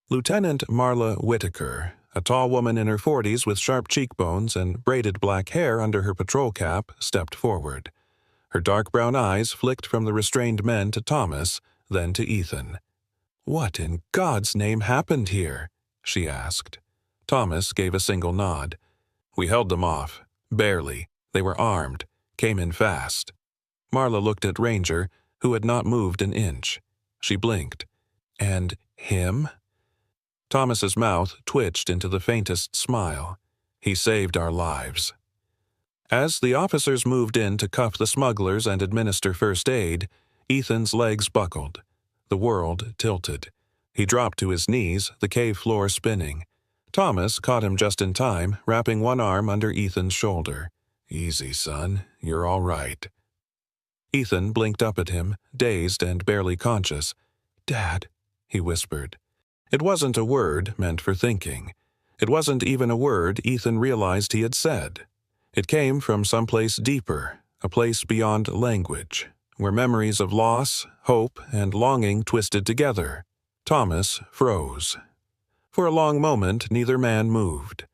Lieutenant Marla Whitaker, a tall woman in her 40s with sharp cheekbones and braided black hair under her patrol cap, stepped forward. Her dark brown eyes flicked from the restrained men to Thomas, then to Ethan. "What in God's name happened here?" she asked. Thomas gave a single nod. "We held them off. Barely. They were armed. Came in fast." Marla looked at Ranger, who had not moved an inch. She blinked. "And him?" Thomas's mouth twitched into the faintest smile. "He saved our lives." As the officers moved in to cuff the smugglers and administer first aid, Ethan's legs buckled. The world tilted. He dropped to his knees, the cave floor spinning. Thomas caught him just in time, wrapping one arm under Ethan's shoulder. "Easy, son. You're all right." Ethan blinked up at him, dazed and barely conscious. "Dad," he whispered. It wasn't a word meant for thinking. It wasn't even a word Ethan realized he had said. It came from someplace deeper, a place beyond language, where memories of loss, hope, and longing twisted together. Thomas froze. For a long moment, neither man moved.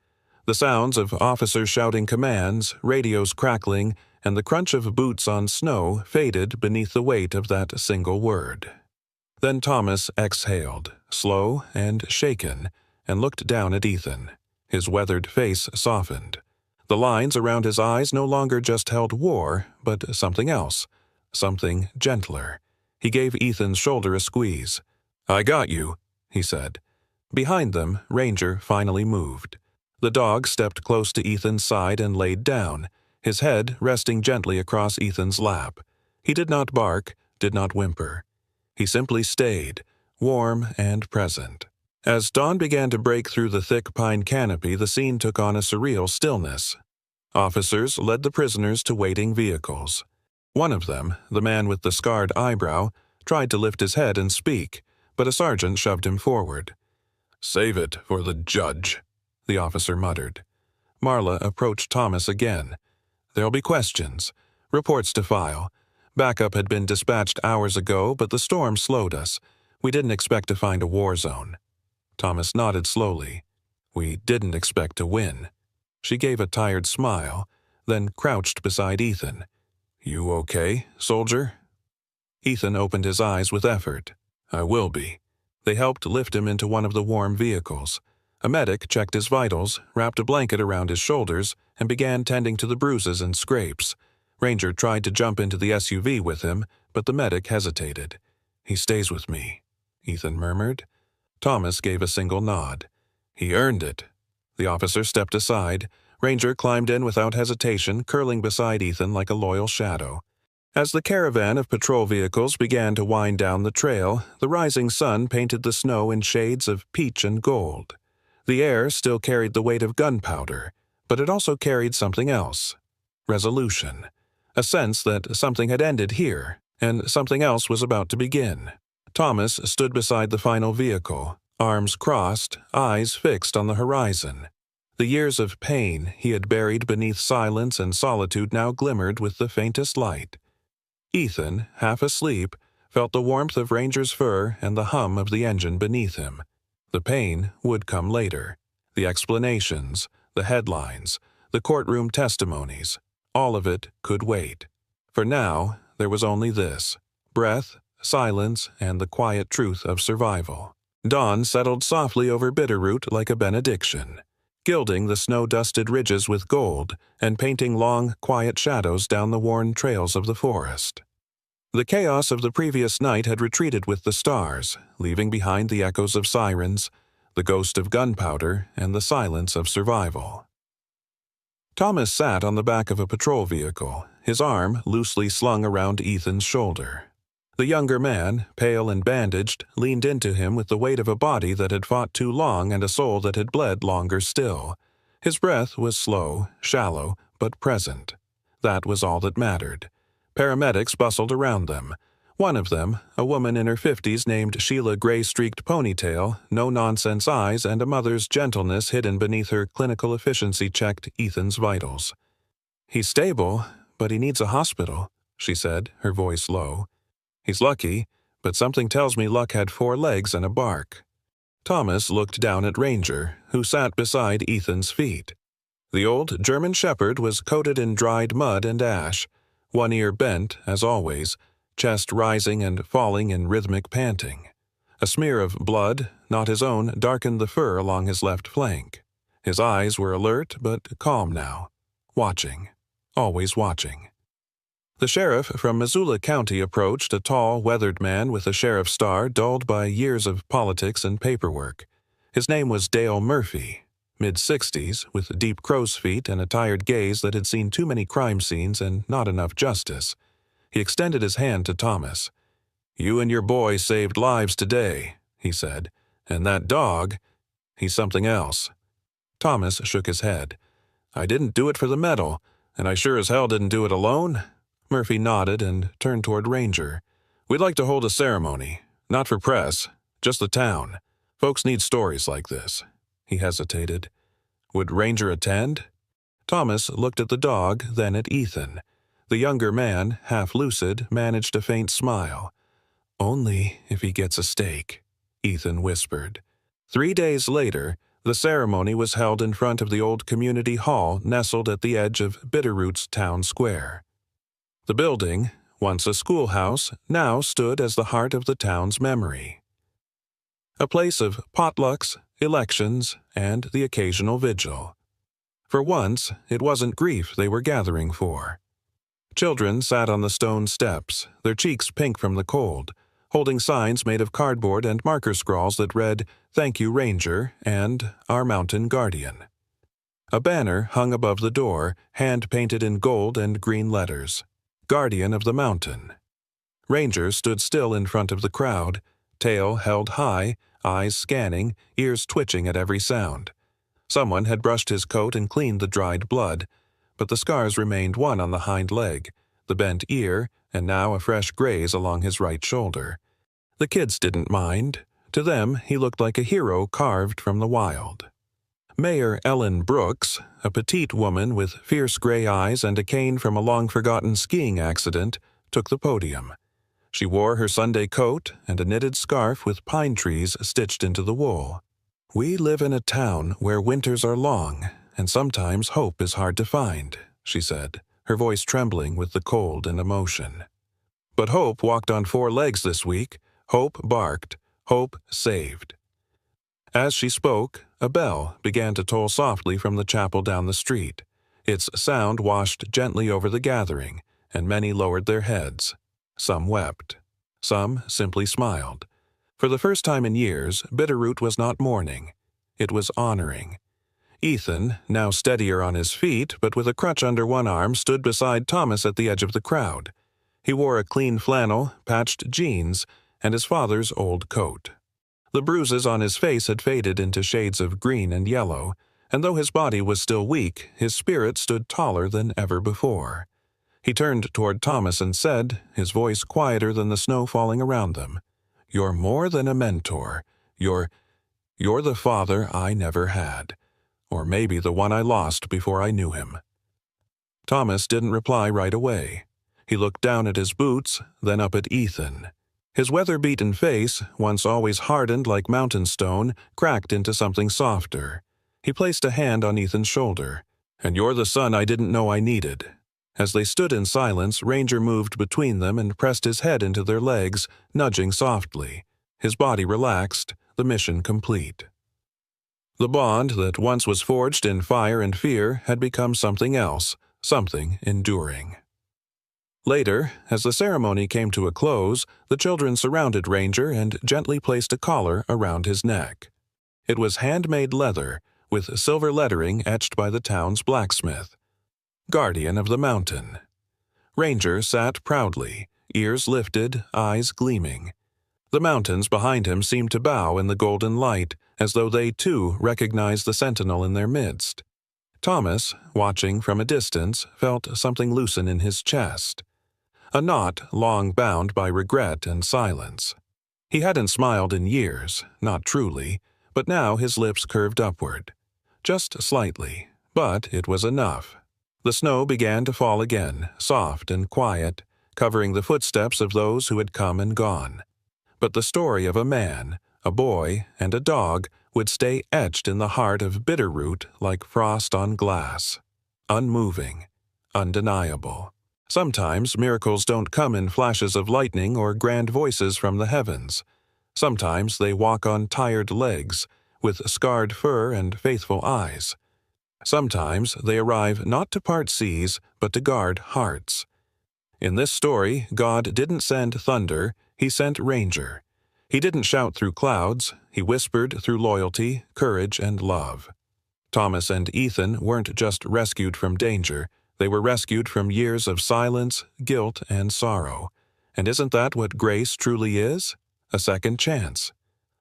The sounds of officers shouting commands, radios crackling, and the crunch of boots on snow faded beneath the weight of that single word. Then Thomas exhaled, slow and shaken, and looked down at Ethan. His weathered face softened. The lines around his eyes no longer just held war, but something else, something gentler. He gave Ethan's shoulder a squeeze. "I got you," he said. Behind them, Ranger finally moved. The dog stepped close to Ethan's side and laid down, his head resting gently across Ethan's lap. He did not bark, did not whimper. He simply stayed, warm and present. As dawn began to break through the thick pine canopy, the scene took on a surreal stillness. Officers led the prisoners to waiting vehicles. One of them, the man with the scarred eyebrow, tried to lift his head and speak, but a sergeant shoved him forward. "Save it for the judge," the officer muttered. Marla approached Thomas again. "There'll be questions, reports to file, Backup had been dispatched hours ago, but the storm slowed us. We didn't expect to find a war zone. Thomas nodded slowly. We didn't expect to win. She gave a tired smile, then crouched beside Ethan. You okay, soldier? Ethan opened his eyes with effort. I will be. They helped lift him into one of the warm vehicles. A medic checked his vitals, wrapped a blanket around his shoulders, and began tending to the bruises and scrapes. Ranger tried to jump into the SUV with him, but the medic hesitated. He stays with me, Ethan murmured. Thomas gave a single nod. He earned it. The officer stepped aside. Ranger climbed in without hesitation, curling beside Ethan like a loyal shadow. As the caravan of patrol vehicles began to wind down the trail, the rising sun painted the snow in shades of peach and gold. The air still carried the weight of gunpowder, but it also carried something else. Resolution. A sense that something had ended here, and something else was about to begin. Thomas stood beside the final vehicle, arms crossed, eyes fixed on the horizon. The years of pain he had buried beneath silence and solitude now glimmered with the faintest light. Ethan, half asleep, felt the warmth of Ranger's fur and the hum of the engine beneath him. The pain would come later. The explanations, the headlines, the courtroom testimonies, all of it could wait. For now, there was only this: breath, silence, and the quiet truth of survival. Dawn settled softly over Bitterroot like a benediction, gilding the snow-dusted ridges with gold and painting long, quiet shadows down the worn trails of the forest. The chaos of the previous night had retreated with the stars, leaving behind the echoes of sirens, the ghost of gunpowder, and the silence of survival. Thomas sat on the back of a patrol vehicle, his arm loosely slung around Ethan's shoulder. The younger man, pale and bandaged, leaned into him with the weight of a body that had fought too long and a soul that had bled longer still. His breath was slow, shallow, but present. That was all that mattered. Paramedics bustled around them. One of them, a woman in her 50s named Sheila Gray-streaked ponytail, no-nonsense eyes, and a mother's gentleness hidden beneath her clinical efficiency checked Ethan's vitals. He's stable, but he needs a hospital, she said, her voice low. He's lucky, but something tells me luck had 4 legs and a bark. Thomas looked down at Ranger, who sat beside Ethan's feet. The old German Shepherd was coated in dried mud and ash, one ear bent, as always, chest rising and falling in rhythmic panting. A smear of blood, not his own, darkened the fur along his left flank. His eyes were alert but calm now, watching, always watching. The sheriff from Missoula County approached, a tall, weathered man with a sheriff's star dulled by years of politics and paperwork. His name was Dale Murphy, mid-60s, with deep crow's feet and a tired gaze that had seen too many crime scenes and not enough justice. He extended his hand to Thomas. "You and your boy saved lives today," he said, "and that dog, he's something else." Thomas shook his head. "I didn't do it for the medal, and I sure as hell didn't do it alone." Murphy nodded and turned toward Ranger. "We'd like to hold a ceremony, not for press, just the town. Folks need stories like this." He hesitated. "Would Ranger attend?" Thomas looked at the dog, then at Ethan. The younger man, half lucid, managed a faint smile. "Only if he gets a steak," Ethan whispered. 3 days later, the ceremony was held in front of the old community hall nestled at the edge of Bitterroot's town square. The building, once a schoolhouse, now stood as the heart of the town's memory. A place of potlucks, elections, and the occasional vigil. For once, it wasn't grief they were gathering for. Children sat on the stone steps, their cheeks pink from the cold, holding signs made of cardboard and marker scrawls that read, "Thank you, Ranger," and "Our Mountain Guardian." A banner hung above the door, hand-painted in gold and green letters. Guardian of the Mountain. Ranger stood still in front of the crowd, tail held high, eyes scanning, ears twitching at every sound. Someone had brushed his coat and cleaned the dried blood, but the scars remained, one on the hind leg, the bent ear, and now a fresh graze along his right shoulder. The kids didn't mind. To them, he looked like a hero carved from the wild. Mayor Ellen Brooks, a petite woman with fierce gray eyes and a cane from a long-forgotten skiing accident, took the podium. She wore her Sunday coat and a knitted scarf with pine trees stitched into the wool. "We live in a town where winters are long, and sometimes hope is hard to find," she said, her voice trembling with the cold and emotion. "But hope walked on 4 legs this week. Hope barked. Hope saved." As she spoke, a bell began to toll softly from the chapel down the street. Its sound washed gently over the gathering, and many lowered their heads. Some wept. Some simply smiled. For the first time in years, Bitterroot was not mourning. It was honoring. Ethan, now steadier on his feet but with a crutch under one arm, stood beside Thomas at the edge of the crowd. He wore a clean flannel, patched jeans, and his father's old coat. The bruises on his face had faded into shades of green and yellow, and though his body was still weak, his spirit stood taller than ever before. He turned toward Thomas and said, his voice quieter than the snow falling around them, "You're more than a mentor. You're the father I never had. Or maybe the one I lost before I knew him." Thomas didn't reply right away. He looked down at his boots, then up at Ethan. His weather-beaten face, once always hardened like mountain stone, cracked into something softer. He placed a hand on Ethan's shoulder. "And you're the son I didn't know I needed." As they stood in silence, Ranger moved between them and pressed his head into their legs, nudging softly. His body relaxed, the mission complete. The bond that once was forged in fire and fear had become something else, something enduring. Later, as the ceremony came to a close, the children surrounded Ranger and gently placed a collar around his neck. It was handmade leather, with silver lettering etched by the town's blacksmith. "Guardian of the Mountain." Ranger sat proudly, ears lifted, eyes gleaming. The mountains behind him seemed to bow in the golden light, as though they too recognized the sentinel in their midst. Thomas, watching from a distance, felt something loosen in his chest. A knot long bound by regret and silence. He hadn't smiled in years, not truly, but now his lips curved upward. Just slightly, but it was enough. The snow began to fall again, soft and quiet, covering the footsteps of those who had come and gone. But the story of a man, a boy, and a dog would stay etched in the heart of Bitterroot like frost on glass. Unmoving, undeniable. Sometimes miracles don't come in flashes of lightning or grand voices from the heavens. Sometimes they walk on tired legs, with scarred fur and faithful eyes. Sometimes they arrive not to part seas, but to guard hearts. In this story, God didn't send thunder, He sent Ranger. He didn't shout through clouds, He whispered through loyalty, courage, and love. Thomas and Ethan weren't just rescued from danger, they were rescued from years of silence, guilt, and sorrow. And isn't that what grace truly is? A second chance.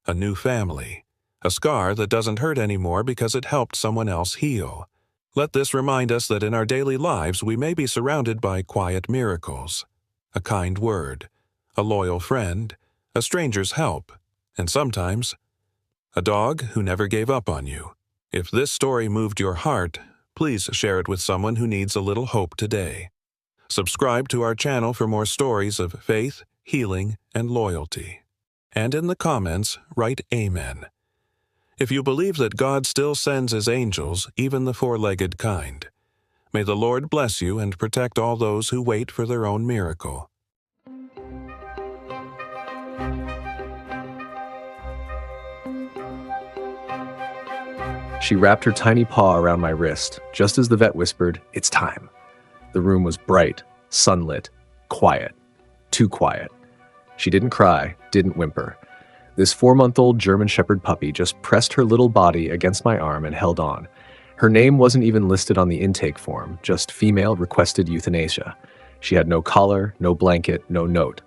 A new family. A scar that doesn't hurt anymore because it helped someone else heal. Let this remind us that in our daily lives we may be surrounded by quiet miracles. A kind word, a loyal friend, a stranger's help, and sometimes, a dog who never gave up on you. If this story moved your heart, please share it with someone who needs a little hope today. Subscribe to our channel for more stories of faith, healing, and loyalty. And in the comments, write Amen. If you believe that God still sends His angels, even the four-legged kind, may the Lord bless you and protect all those who wait for their own miracle. She wrapped her tiny paw around my wrist, just as the vet whispered, "It's time." The room was bright, sunlit, quiet. Too quiet. She didn't cry, didn't whimper. This 4-month-old German Shepherd puppy just pressed her little body against my arm and held on. Her name wasn't even listed on the intake form, just female requested euthanasia. She had no collar, no blanket, no note.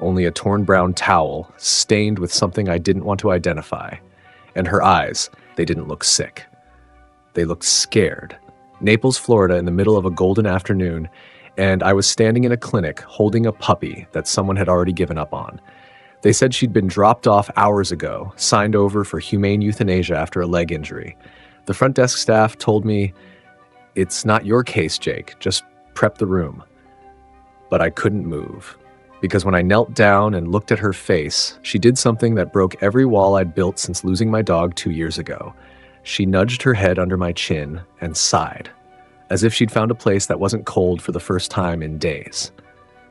Only a torn brown towel, stained with something I didn't want to identify. And her eyes, they didn't look sick. They looked scared. Naples, Florida, in the middle of a golden afternoon, and I was standing in a clinic holding a puppy that someone had already given up on. They said she'd been dropped off hours ago, signed over for humane euthanasia after a leg injury. The front desk staff told me, "It's not your case, Jake. Just prep the room." but I couldn't move. Because when I knelt down and looked at her face, she did something that broke every wall I'd built since losing my dog 2 years ago. She nudged her head under my chin and sighed, as if she'd found a place that wasn't cold for the first time in days.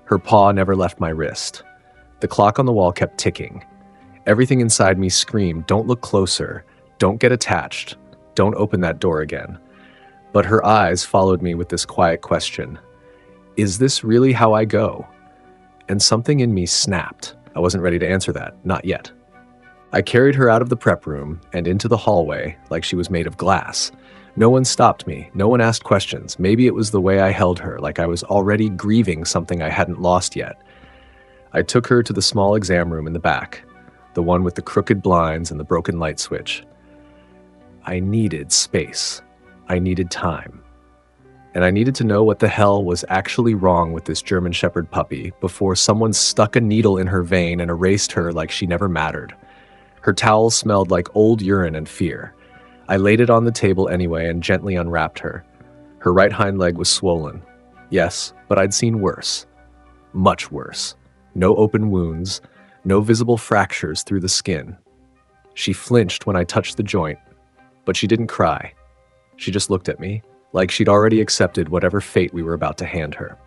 Her paw never left my wrist. The clock on the wall kept ticking. Everything inside me screamed, "Don't look closer. Don't get attached. Don't open that door again." But her eyes followed me with this quiet question. Is this really how I go? And something in me snapped. I wasn't ready to answer that, not yet. I carried her out of the prep room and into the hallway like she was made of glass. No one stopped me. No one asked questions. Maybe it was the way I held her, like I was already grieving something I hadn't lost yet. I took her to the small exam room in the back, the one with the crooked blinds and the broken light switch. I needed space. I needed time. And I needed to know what the hell was actually wrong with this German Shepherd puppy before someone stuck a needle in her vein and erased her like she never mattered. Her towel smelled like old urine and fear. I laid it on the table anyway and gently unwrapped her. Her right hind leg was swollen. Yes, but I'd seen worse. Much worse. No open wounds, no visible fractures through the skin. She flinched when I touched the joint, but she didn't cry. She just looked at me, like she'd already accepted whatever fate we were about to hand her.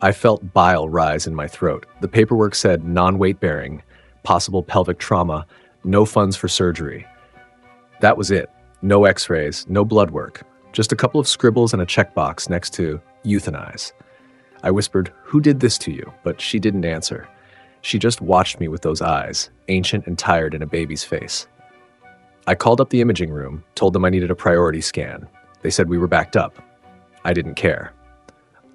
I felt bile rise in my throat. The paperwork said non-weight bearing, possible pelvic trauma, no funds for surgery. That was it. No x-rays, no blood work, just a couple of scribbles and a checkbox next to euthanize. I whispered, "Who did this to you?" But she didn't answer. She just watched me with those eyes, ancient and tired in a baby's face. I called up the imaging room, told them I needed a priority scan. They said we were backed up. I didn't care.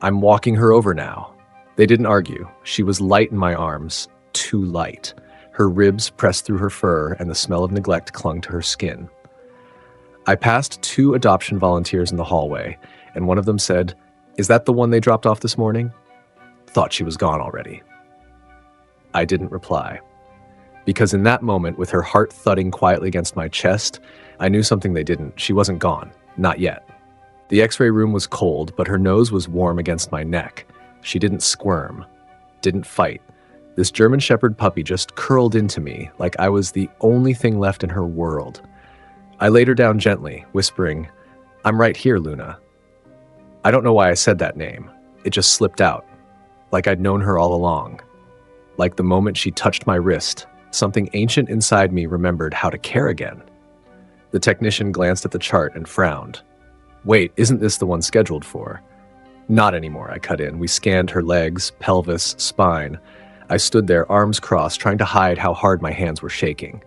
"I'm walking her over now." They didn't argue. She was light in my arms, too light. Her ribs pressed through her fur and the smell of neglect clung to her skin. I passed 2 adoption volunteers in the hallway, and one of them said, "Is that the one they dropped off this morning?" Thought she was gone already. I didn't reply. Because in that moment, with her heart thudding quietly against my chest, I knew something they didn't. She wasn't gone. Not yet. The x-ray room was cold, but her nose was warm against my neck. She didn't squirm. Didn't fight. This German Shepherd puppy just curled into me like I was the only thing left in her world. I laid her down gently, whispering, "I'm right here, Luna." I don't know why I said that name. It just slipped out. Like I'd known her all along. Like the moment she touched my wrist, something ancient inside me remembered how to care again. The technician glanced at the chart and frowned. "Wait, isn't this the one scheduled for?" "Not anymore," I cut in. We scanned her legs, pelvis, spine. I stood there, arms crossed, trying to hide how hard my hands were shaking.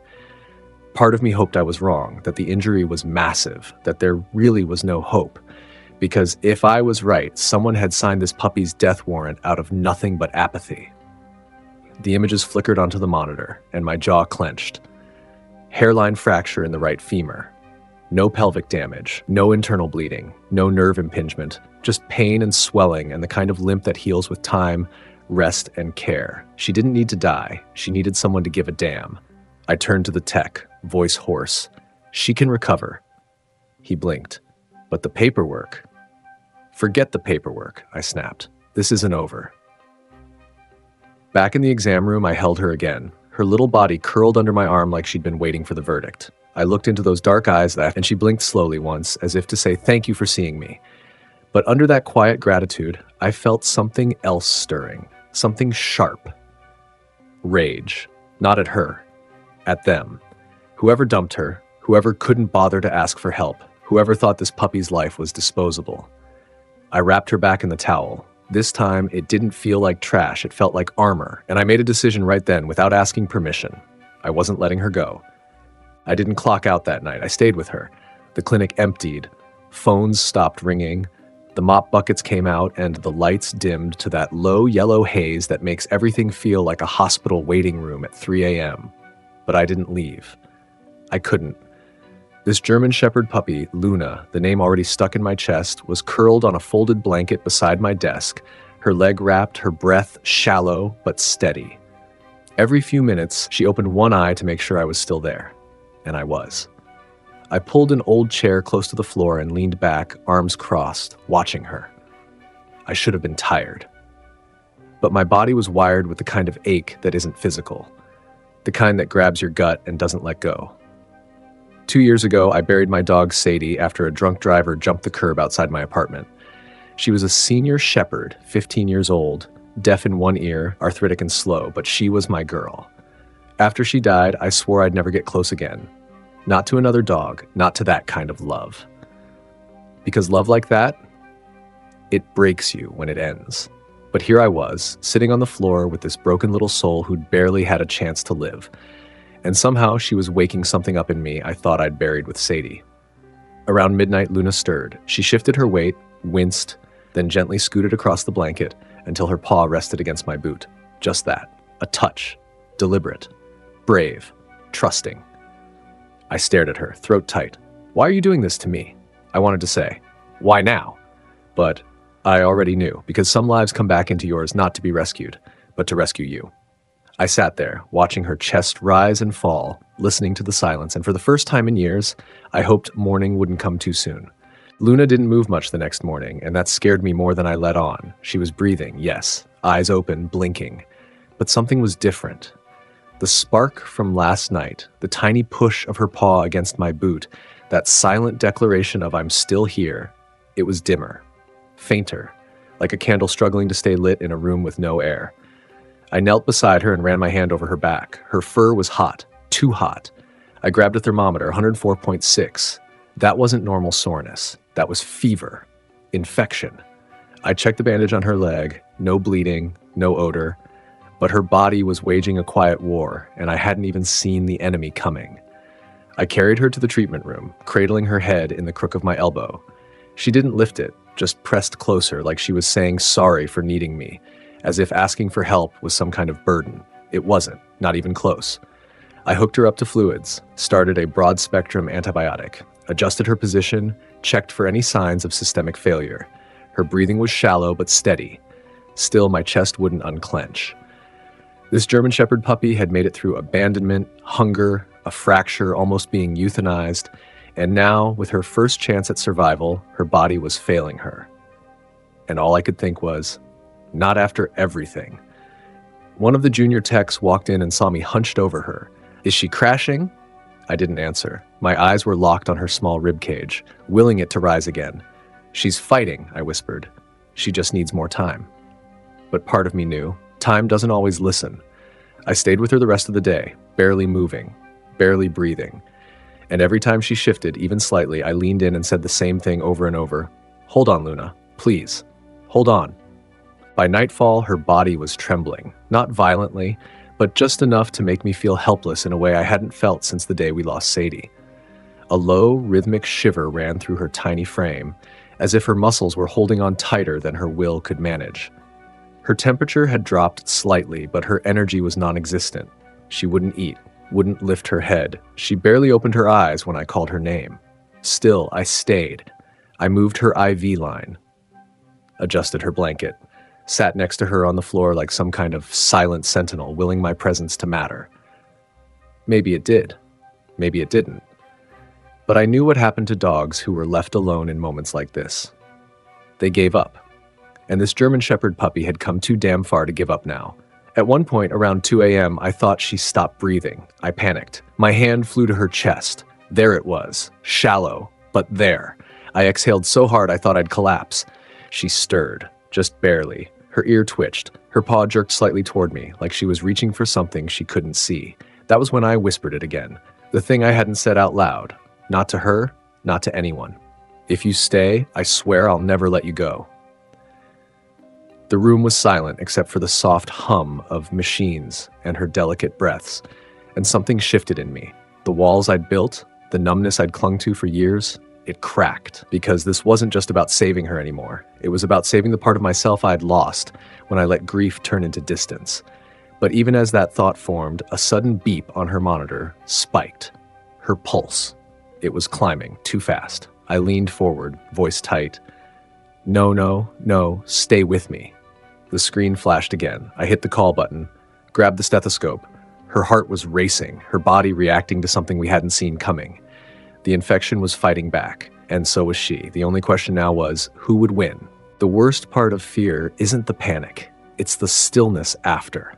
Part of me hoped I was wrong, that the injury was massive, that there really was no hope. Because if I was right, someone had signed this puppy's death warrant out of nothing but apathy. The images flickered onto the monitor, and my jaw clenched. Hairline fracture in the right femur. No pelvic damage, no internal bleeding, no nerve impingement, just pain and swelling and the kind of limp that heals with time, rest, and care. She didn't need to die. She needed someone to give a damn. I turned to the tech, voice hoarse. "She can recover." He blinked. "But the paperwork." "Forget the paperwork," I snapped. "This isn't over." Back in the exam room, I held her again. Her little body curled under my arm like she'd been waiting for the verdict. I looked into those dark eyes and she blinked slowly once, as if to say thank you for seeing me. But under that quiet gratitude, I felt something else stirring. Something sharp. Rage. Not at her. At them. Whoever dumped her, whoever couldn't bother to ask for help, whoever thought this puppy's life was disposable. I wrapped her back in the towel. This time, it didn't feel like trash, it felt like armor, and I made a decision right then without asking permission. I wasn't letting her go. I didn't clock out that night. I stayed with her. The clinic emptied. Phones stopped ringing. The mop buckets came out, and the lights dimmed to that low yellow haze that makes everything feel like a hospital waiting room at 3 a.m. But I didn't leave. I couldn't. This German Shepherd puppy, Luna, the name already stuck in my chest, was curled on a folded blanket beside my desk, her leg wrapped, her breath shallow but steady. Every few minutes, she opened one eye to make sure I was still there. And I was. I pulled an old chair close to the floor and leaned back, arms crossed, watching her. I should have been tired. but my body was wired with the kind of ache that isn't physical, the kind that grabs your gut and doesn't let go. 2 years ago, I buried my dog Sadie after a drunk driver jumped the curb outside my apartment. She was a senior shepherd, 15 years old, deaf in one ear, arthritic and slow, but she was my girl. After she died, I swore I'd never get close again. Not to another dog, not to that kind of love. Because love like that, it breaks you when it ends. But here I was, sitting on the floor with this broken little soul who'd barely had a chance to live. And somehow she was waking something up in me I thought I'd buried with Sadie. Around midnight, Luna stirred. She shifted her weight, winced, then gently scooted across the blanket until her paw rested against my boot. Just that. A touch. Deliberate. Brave. Trusting. I stared at her, throat tight. Why are you doing this to me? I wanted to say, why now? But I already knew, because some lives come back into yours not to be rescued, but to rescue you. I sat there, watching her chest rise and fall, listening to the silence, and for the first time in years, I hoped morning wouldn't come too soon. Luna didn't move much the next morning, and that scared me more than I let on. She was breathing, yes, eyes open, blinking. But something was different. The spark from last night, the tiny push of her paw against my boot, that silent declaration of I'm still here, it was dimmer, fainter, like a candle struggling to stay lit in a room with no air. I knelt beside her and ran my hand over her back. Her fur was hot, too hot. I grabbed a thermometer, 104.6. That wasn't normal soreness. That was fever. Infection. I checked the bandage on her leg. No bleeding, no odor. But her body was waging a quiet war, and I hadn't even seen the enemy coming. I carried her to the treatment room, cradling her head in the crook of my elbow. She didn't lift it, just pressed closer like she was saying sorry for needing me, as if asking for help was some kind of burden. It wasn't, not even close. I hooked her up to fluids, started a broad-spectrum antibiotic, adjusted her position, checked for any signs of systemic failure. Her breathing was shallow but steady. Still, my chest wouldn't unclench. This German Shepherd puppy had made it through abandonment, hunger, a fracture, almost being euthanized, and now, with her first chance at survival, her body was failing her. And all I could think was, not after everything. One of the junior techs walked in and saw me hunched over her. Is she crashing? I didn't answer. My eyes were locked on her small ribcage, willing it to rise again. She's fighting, I whispered. She just needs more time. But part of me knew, time doesn't always listen. I stayed with her the rest of the day, barely moving, barely breathing. And every time she shifted, even slightly, I leaned in and said the same thing over and over. Hold on, Luna. Please. Hold on. By nightfall, her body was trembling, not violently, but just enough to make me feel helpless in a way I hadn't felt since the day we lost Sadie. A low, rhythmic shiver ran through her tiny frame, as if her muscles were holding on tighter than her will could manage. Her temperature had dropped slightly, but her energy was non-existent. She wouldn't eat, wouldn't lift her head. She barely opened her eyes when I called her name. Still, I stayed. I moved her IV line, adjusted her blanket, sat next to her on the floor like some kind of silent sentinel, willing my presence to matter. Maybe it did. Maybe it didn't. But I knew what happened to dogs who were left alone in moments like this. They gave up. And this German Shepherd puppy had come too damn far to give up now. At one point, around 2 a.m., I thought she stopped breathing. I panicked. My hand flew to her chest. There it was. Shallow, but there. I exhaled so hard I thought I'd collapse. She stirred, just barely. Her ear twitched. Her paw jerked slightly toward me, like she was reaching for something she couldn't see. That was when I whispered it again. The thing I hadn't said out loud. Not to her, not to anyone. If you stay, I swear I'll never let you go. The room was silent except for the soft hum of machines and her delicate breaths, and something shifted in me. The walls I'd built, the numbness I'd clung to for years, it cracked, because this wasn't just about saving her anymore. It was about saving the part of myself I'd lost when I let grief turn into distance. But even as that thought formed, a sudden beep on her monitor spiked. Her pulse. It was climbing, too fast. I leaned forward, voice tight. No, stay with me. The screen flashed again. I hit the call button, grabbed the stethoscope. Her heart was racing, her body reacting to something we hadn't seen coming. The infection was fighting back, and so was she. The only question now was, who would win? The worst part of fear isn't the panic. It's the stillness after.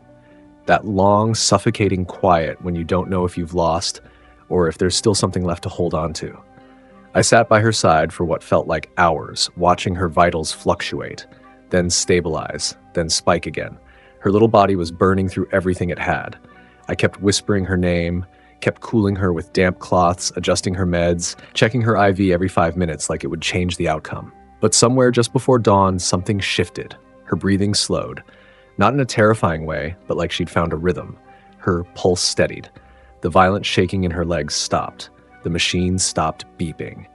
That long, suffocating quiet when you don't know if you've lost or if there's still something left to hold on to. I sat by her side for what felt like hours, watching her vitals fluctuate, then stabilize, then spike again. Her little body was burning through everything it had. I kept whispering her name, kept cooling her with damp cloths, adjusting her meds, checking her IV every 5 minutes like it would change the outcome. But somewhere just before dawn, something shifted. Her breathing slowed. Not in a terrifying way, but like she'd found a rhythm. Her pulse steadied. The violent shaking in her legs stopped. The machine stopped beeping.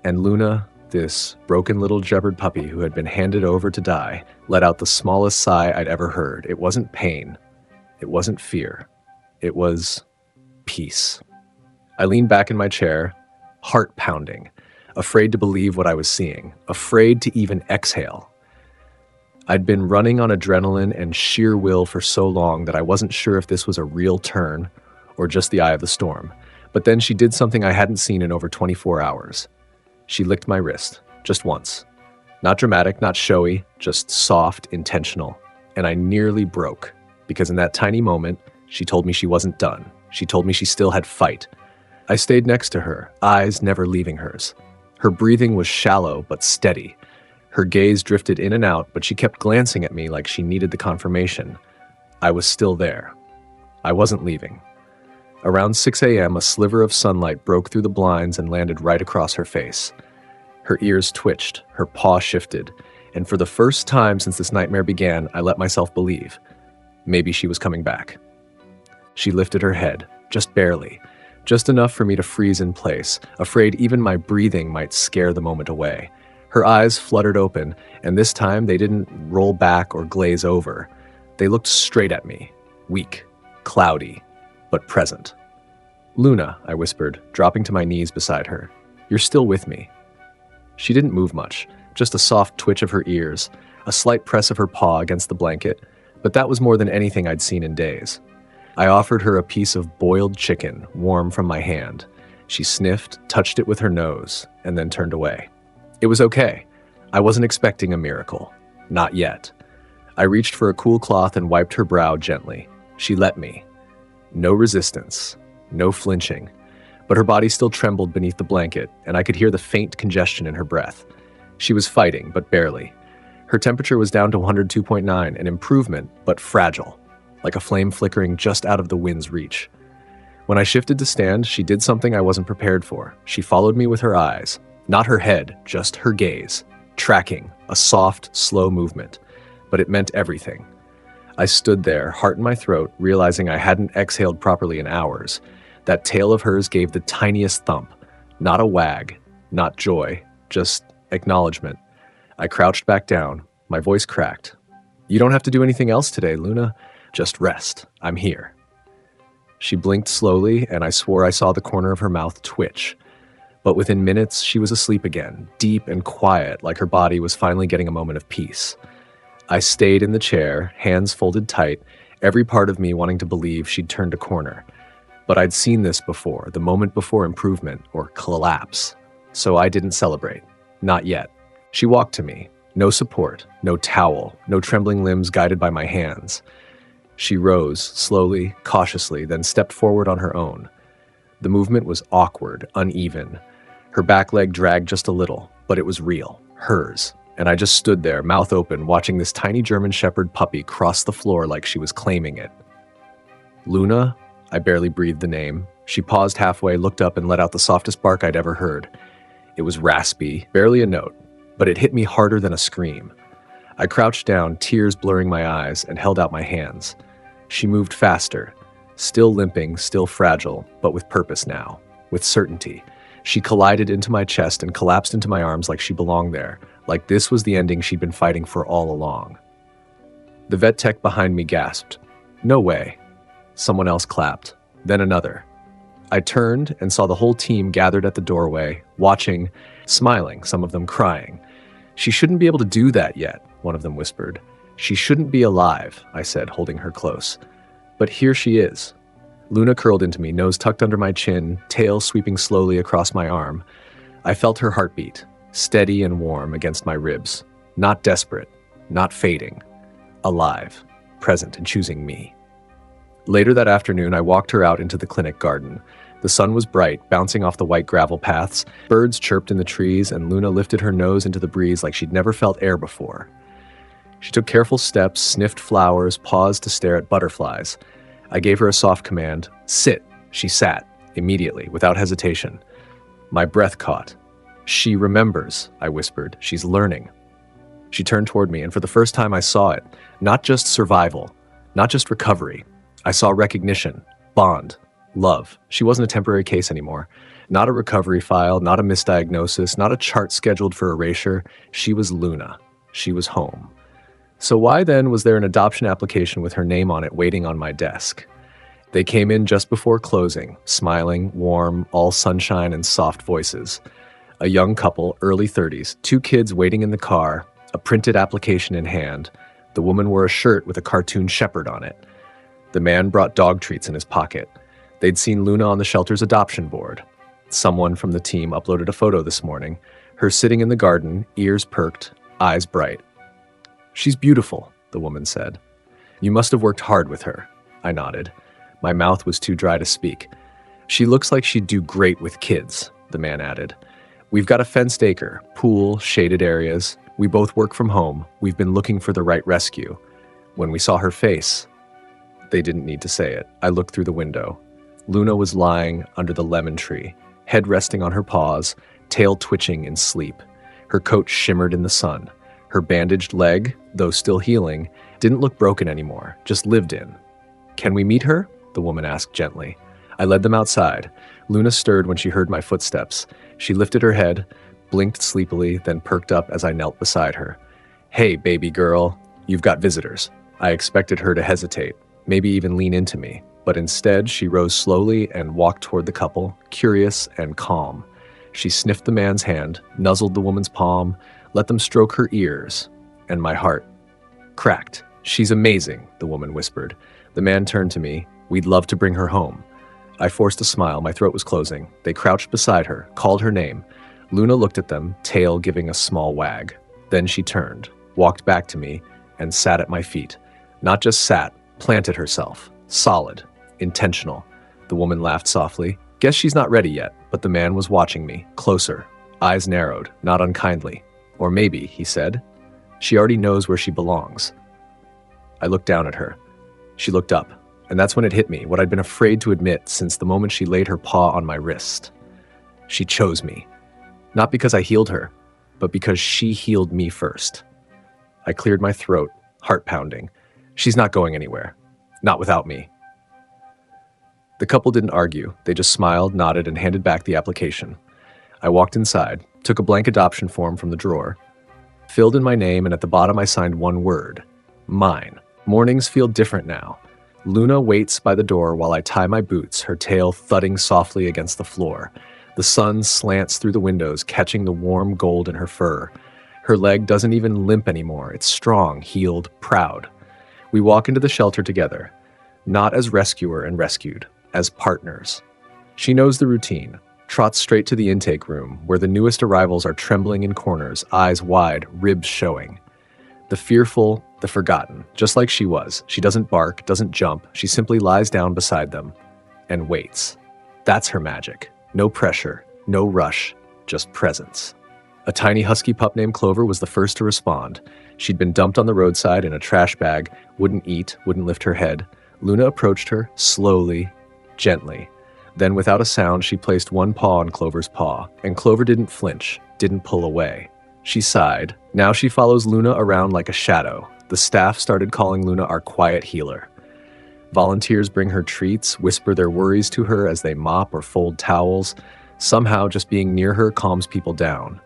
And Luna, this broken little shepherd puppy who had been handed over to die, let out the smallest sigh I'd ever heard. It wasn't pain. It wasn't fear. It was peace. I leaned back in my chair, heart pounding, afraid to believe what I was seeing, afraid to even exhale. I'd been running on adrenaline and sheer will for so long that I wasn't sure if this was a real turn or just the eye of the storm. But then she did something I hadn't seen in over 24 hours. She licked my wrist, just once. Not dramatic, not showy, just soft, intentional. And I nearly broke, because in that tiny moment, she told me she wasn't done. She told me she still had fight. I stayed next to her, eyes never leaving hers. Her breathing was shallow but steady. Her gaze drifted in and out, but she kept glancing at me like she needed the confirmation. I was still there. I wasn't leaving. Around 6 a.m., a sliver of sunlight broke through the blinds and landed right across her face. Her ears twitched, her paw shifted, and for the first time since this nightmare began, I let myself believe. Maybe she was coming back. She lifted her head, just barely, just enough for me to freeze in place, afraid even my breathing might scare the moment away. Her eyes fluttered open, and this time they didn't roll back or glaze over. They looked straight at me, weak, cloudy, but present. "Luna," I whispered, dropping to my knees beside her. "You're still with me." She didn't move much, just a soft twitch of her ears, a slight press of her paw against the blanket, but that was more than anything I'd seen in days. I offered her a piece of boiled chicken, warm from my hand. She sniffed, touched it with her nose, and then turned away. It was okay. I wasn't expecting a miracle. Not yet. I reached for a cool cloth and wiped her brow gently. She let me. No resistance, no flinching, but her body still trembled beneath the blanket, and I could hear the faint congestion in her breath. She was fighting, but barely. Her temperature was down to 102.9, an improvement, but fragile, like a flame flickering just out of the wind's reach. When I shifted to stand, she did something I wasn't prepared for. She followed me with her eyes, not her head, just her gaze, tracking, a soft, slow movement, but it meant everything. I stood there, heart in my throat, realizing I hadn't exhaled properly in hours. That tail of hers gave the tiniest thump. Not a wag, not joy, just acknowledgement. I crouched back down, my voice cracked. "You don't have to do anything else today, Luna. Just rest. I'm here." She blinked slowly, and I swore I saw the corner of her mouth twitch. But within minutes, she was asleep again, deep and quiet, like her body was finally getting a moment of peace. I stayed in the chair, hands folded tight, every part of me wanting to believe she'd turned a corner. But I'd seen this before, the moment before improvement, or collapse. So I didn't celebrate. Not yet. She walked to me. No support, no towel, no trembling limbs guided by my hands. She rose, slowly, cautiously, then stepped forward on her own. The movement was awkward, uneven. Her back leg dragged just a little, but it was real, hers. And I just stood there, mouth open, watching this tiny German Shepherd puppy cross the floor like she was claiming it. "Luna?" I barely breathed the name. She paused halfway, looked up, and let out the softest bark I'd ever heard. It was raspy, barely a note, but it hit me harder than a scream. I crouched down, tears blurring my eyes, and held out my hands. She moved faster, still limping, still fragile, but with purpose now, with certainty. She collided into my chest and collapsed into my arms like she belonged there, like this was the ending she'd been fighting for all along. The vet tech behind me gasped. "No way." Someone else clapped, then another. I turned and saw the whole team gathered at the doorway, watching, smiling, some of them crying. "She shouldn't be able to do that yet," one of them whispered. "She shouldn't be alive," I said, holding her close. But here she is. Luna curled into me, nose tucked under my chin, tail sweeping slowly across my arm. I felt her heartbeat, steady and warm against my ribs. Not desperate, not fading. alive, present and choosing me. Later that afternoon, I walked her out into the clinic garden. The sun was bright, bouncing off the white gravel paths. Birds chirped in the trees, and Luna lifted her nose into the breeze like she'd never felt air before. She took careful steps, sniffed flowers, paused to stare at butterflies. I gave her a soft command, "Sit." She sat, immediately, without hesitation. My breath caught. "She remembers," I whispered. "She's learning." She turned toward me, and for the first time I saw it. Not just survival, not just recovery. I saw recognition, bond, love. She wasn't a temporary case anymore. Not a recovery file, not a misdiagnosis, not a chart scheduled for erasure. She was Luna. She was home. So why then was there an adoption application with her name on it waiting on my desk? They came in just before closing, smiling, warm, all sunshine and soft voices. A young couple, early 30s, 2 kids waiting in the car, a printed application in hand. The woman wore a shirt with a cartoon shepherd on it. The man brought dog treats in his pocket. They'd seen Luna on the shelter's adoption board. Someone from the team uploaded a photo this morning, her sitting in the garden, ears perked, eyes bright. "She's beautiful," the woman said. "You must have worked hard with her." I nodded. My mouth was too dry to speak. "She looks like she'd do great with kids," the man added. "We've got a fenced acre, pool, shaded areas. We both work from home. We've been looking for the right rescue. When we saw her face..." They didn't need to say it. I looked through the window. Luna was lying under the lemon tree, head resting on her paws, tail twitching in sleep. Her coat shimmered in the sun. Her bandaged leg, though still healing, didn't look broken anymore, just lived in. "Can we meet her?" the woman asked gently. I led them outside. Luna stirred when she heard my footsteps. She lifted her head, blinked sleepily, then perked up as I knelt beside her. "Hey, baby girl, you've got visitors." I expected her to hesitate, maybe even lean into me, but instead she rose slowly and walked toward the couple, curious and calm. She sniffed the man's hand, nuzzled the woman's palm, let them stroke her ears, and my heart cracked. "She's amazing," the woman whispered. The man turned to me. "We'd love to bring her home." I forced a smile. My throat was closing. They crouched beside her, called her name. Luna looked at them, tail giving a small wag. Then she turned, walked back to me, and sat at my feet. Not just sat, planted herself. Solid. Intentional. The woman laughed softly. "Guess she's not ready yet," but the man was watching me, closer. Eyes narrowed, not unkindly. "Or maybe," he said, "she already knows where she belongs." I looked down at her. She looked up, and that's when it hit me, what I'd been afraid to admit since the moment she laid her paw on my wrist. She chose me. Not because I healed her, but because she healed me first. I cleared my throat, heart pounding. She's not going anywhere. Not without me. The couple didn't argue. They just smiled, nodded, and handed back the application. I walked inside, took a blank adoption form from the drawer, filled in my name, and at the bottom I signed one word. Mine. Mornings feel different now. Luna waits by the door while I tie my boots, her tail thudding softly against the floor. The sun slants through the windows, catching the warm gold in her fur. Her leg doesn't even limp anymore. It's strong, healed, proud. We walk into the shelter together, not as rescuer and rescued, as partners. She knows the routine, trots straight to the intake room, where the newest arrivals are trembling in corners, eyes wide, ribs showing. The fearful, the forgotten, just like she was. She doesn't bark, doesn't jump. She simply lies down beside them and waits. That's her magic. No pressure, no rush, just presence. A tiny husky pup named Clover was the first to respond. She'd been dumped on the roadside in a trash bag, wouldn't eat, wouldn't lift her head. Luna approached her, slowly, gently. Then without a sound, she placed one paw on Clover's paw, and Clover didn't flinch, didn't pull away. She sighed. Now she follows Luna around like a shadow. The staff started calling Luna our quiet healer. Volunteers bring her treats, whisper their worries to her as they mop or fold towels. Somehow just being near her calms people down.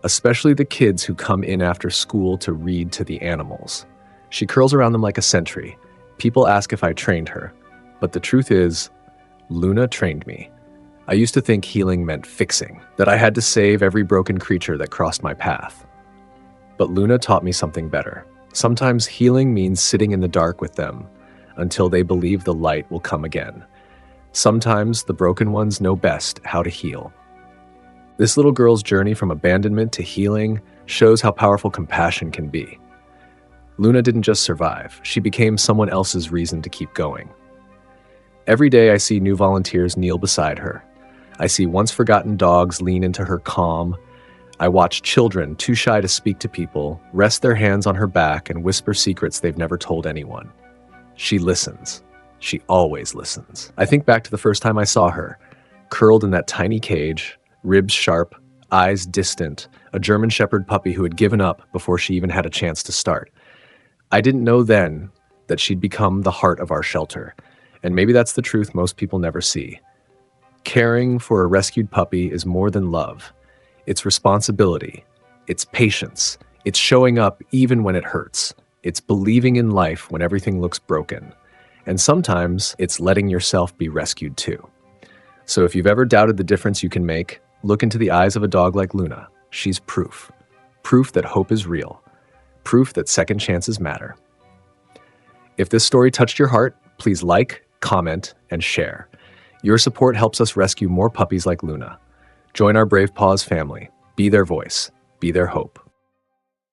Especially the kids who come in after school to read to the animals. She curls around them like a sentry. People ask if I trained her. But the truth is, Luna trained me. I used to think healing meant fixing, that I had to save every broken creature that crossed my path. But Luna taught me something better. Sometimes healing means sitting in the dark with them until they believe the light will come again. Sometimes the broken ones know best how to heal. This little girl's journey from abandonment to healing shows how powerful compassion can be. Luna didn't just survive, she became someone else's reason to keep going. Every day I see new volunteers kneel beside her. I see once-forgotten dogs lean into her calm. I watch children, too shy to speak to people, rest their hands on her back and whisper secrets they've never told anyone. She listens. She always listens. I think back to the first time I saw her, curled in that tiny cage, ribs sharp, eyes distant, a German Shepherd puppy who had given up before she even had a chance to start. I didn't know then that she'd become the heart of our shelter, and maybe that's the truth most people never see. Caring for a rescued puppy is more than love. It's responsibility. It's patience. It's showing up even when it hurts. It's believing in life when everything looks broken. And sometimes it's letting yourself be rescued too. So if you've ever doubted the difference you can make, look into the eyes of a dog like Luna. She's proof. Proof that hope is real. Proof that second chances matter. If this story touched your heart, please like, comment, and share. Your support helps us rescue more puppies like Luna. Join our Brave Paws family. Be their voice. Be their hope.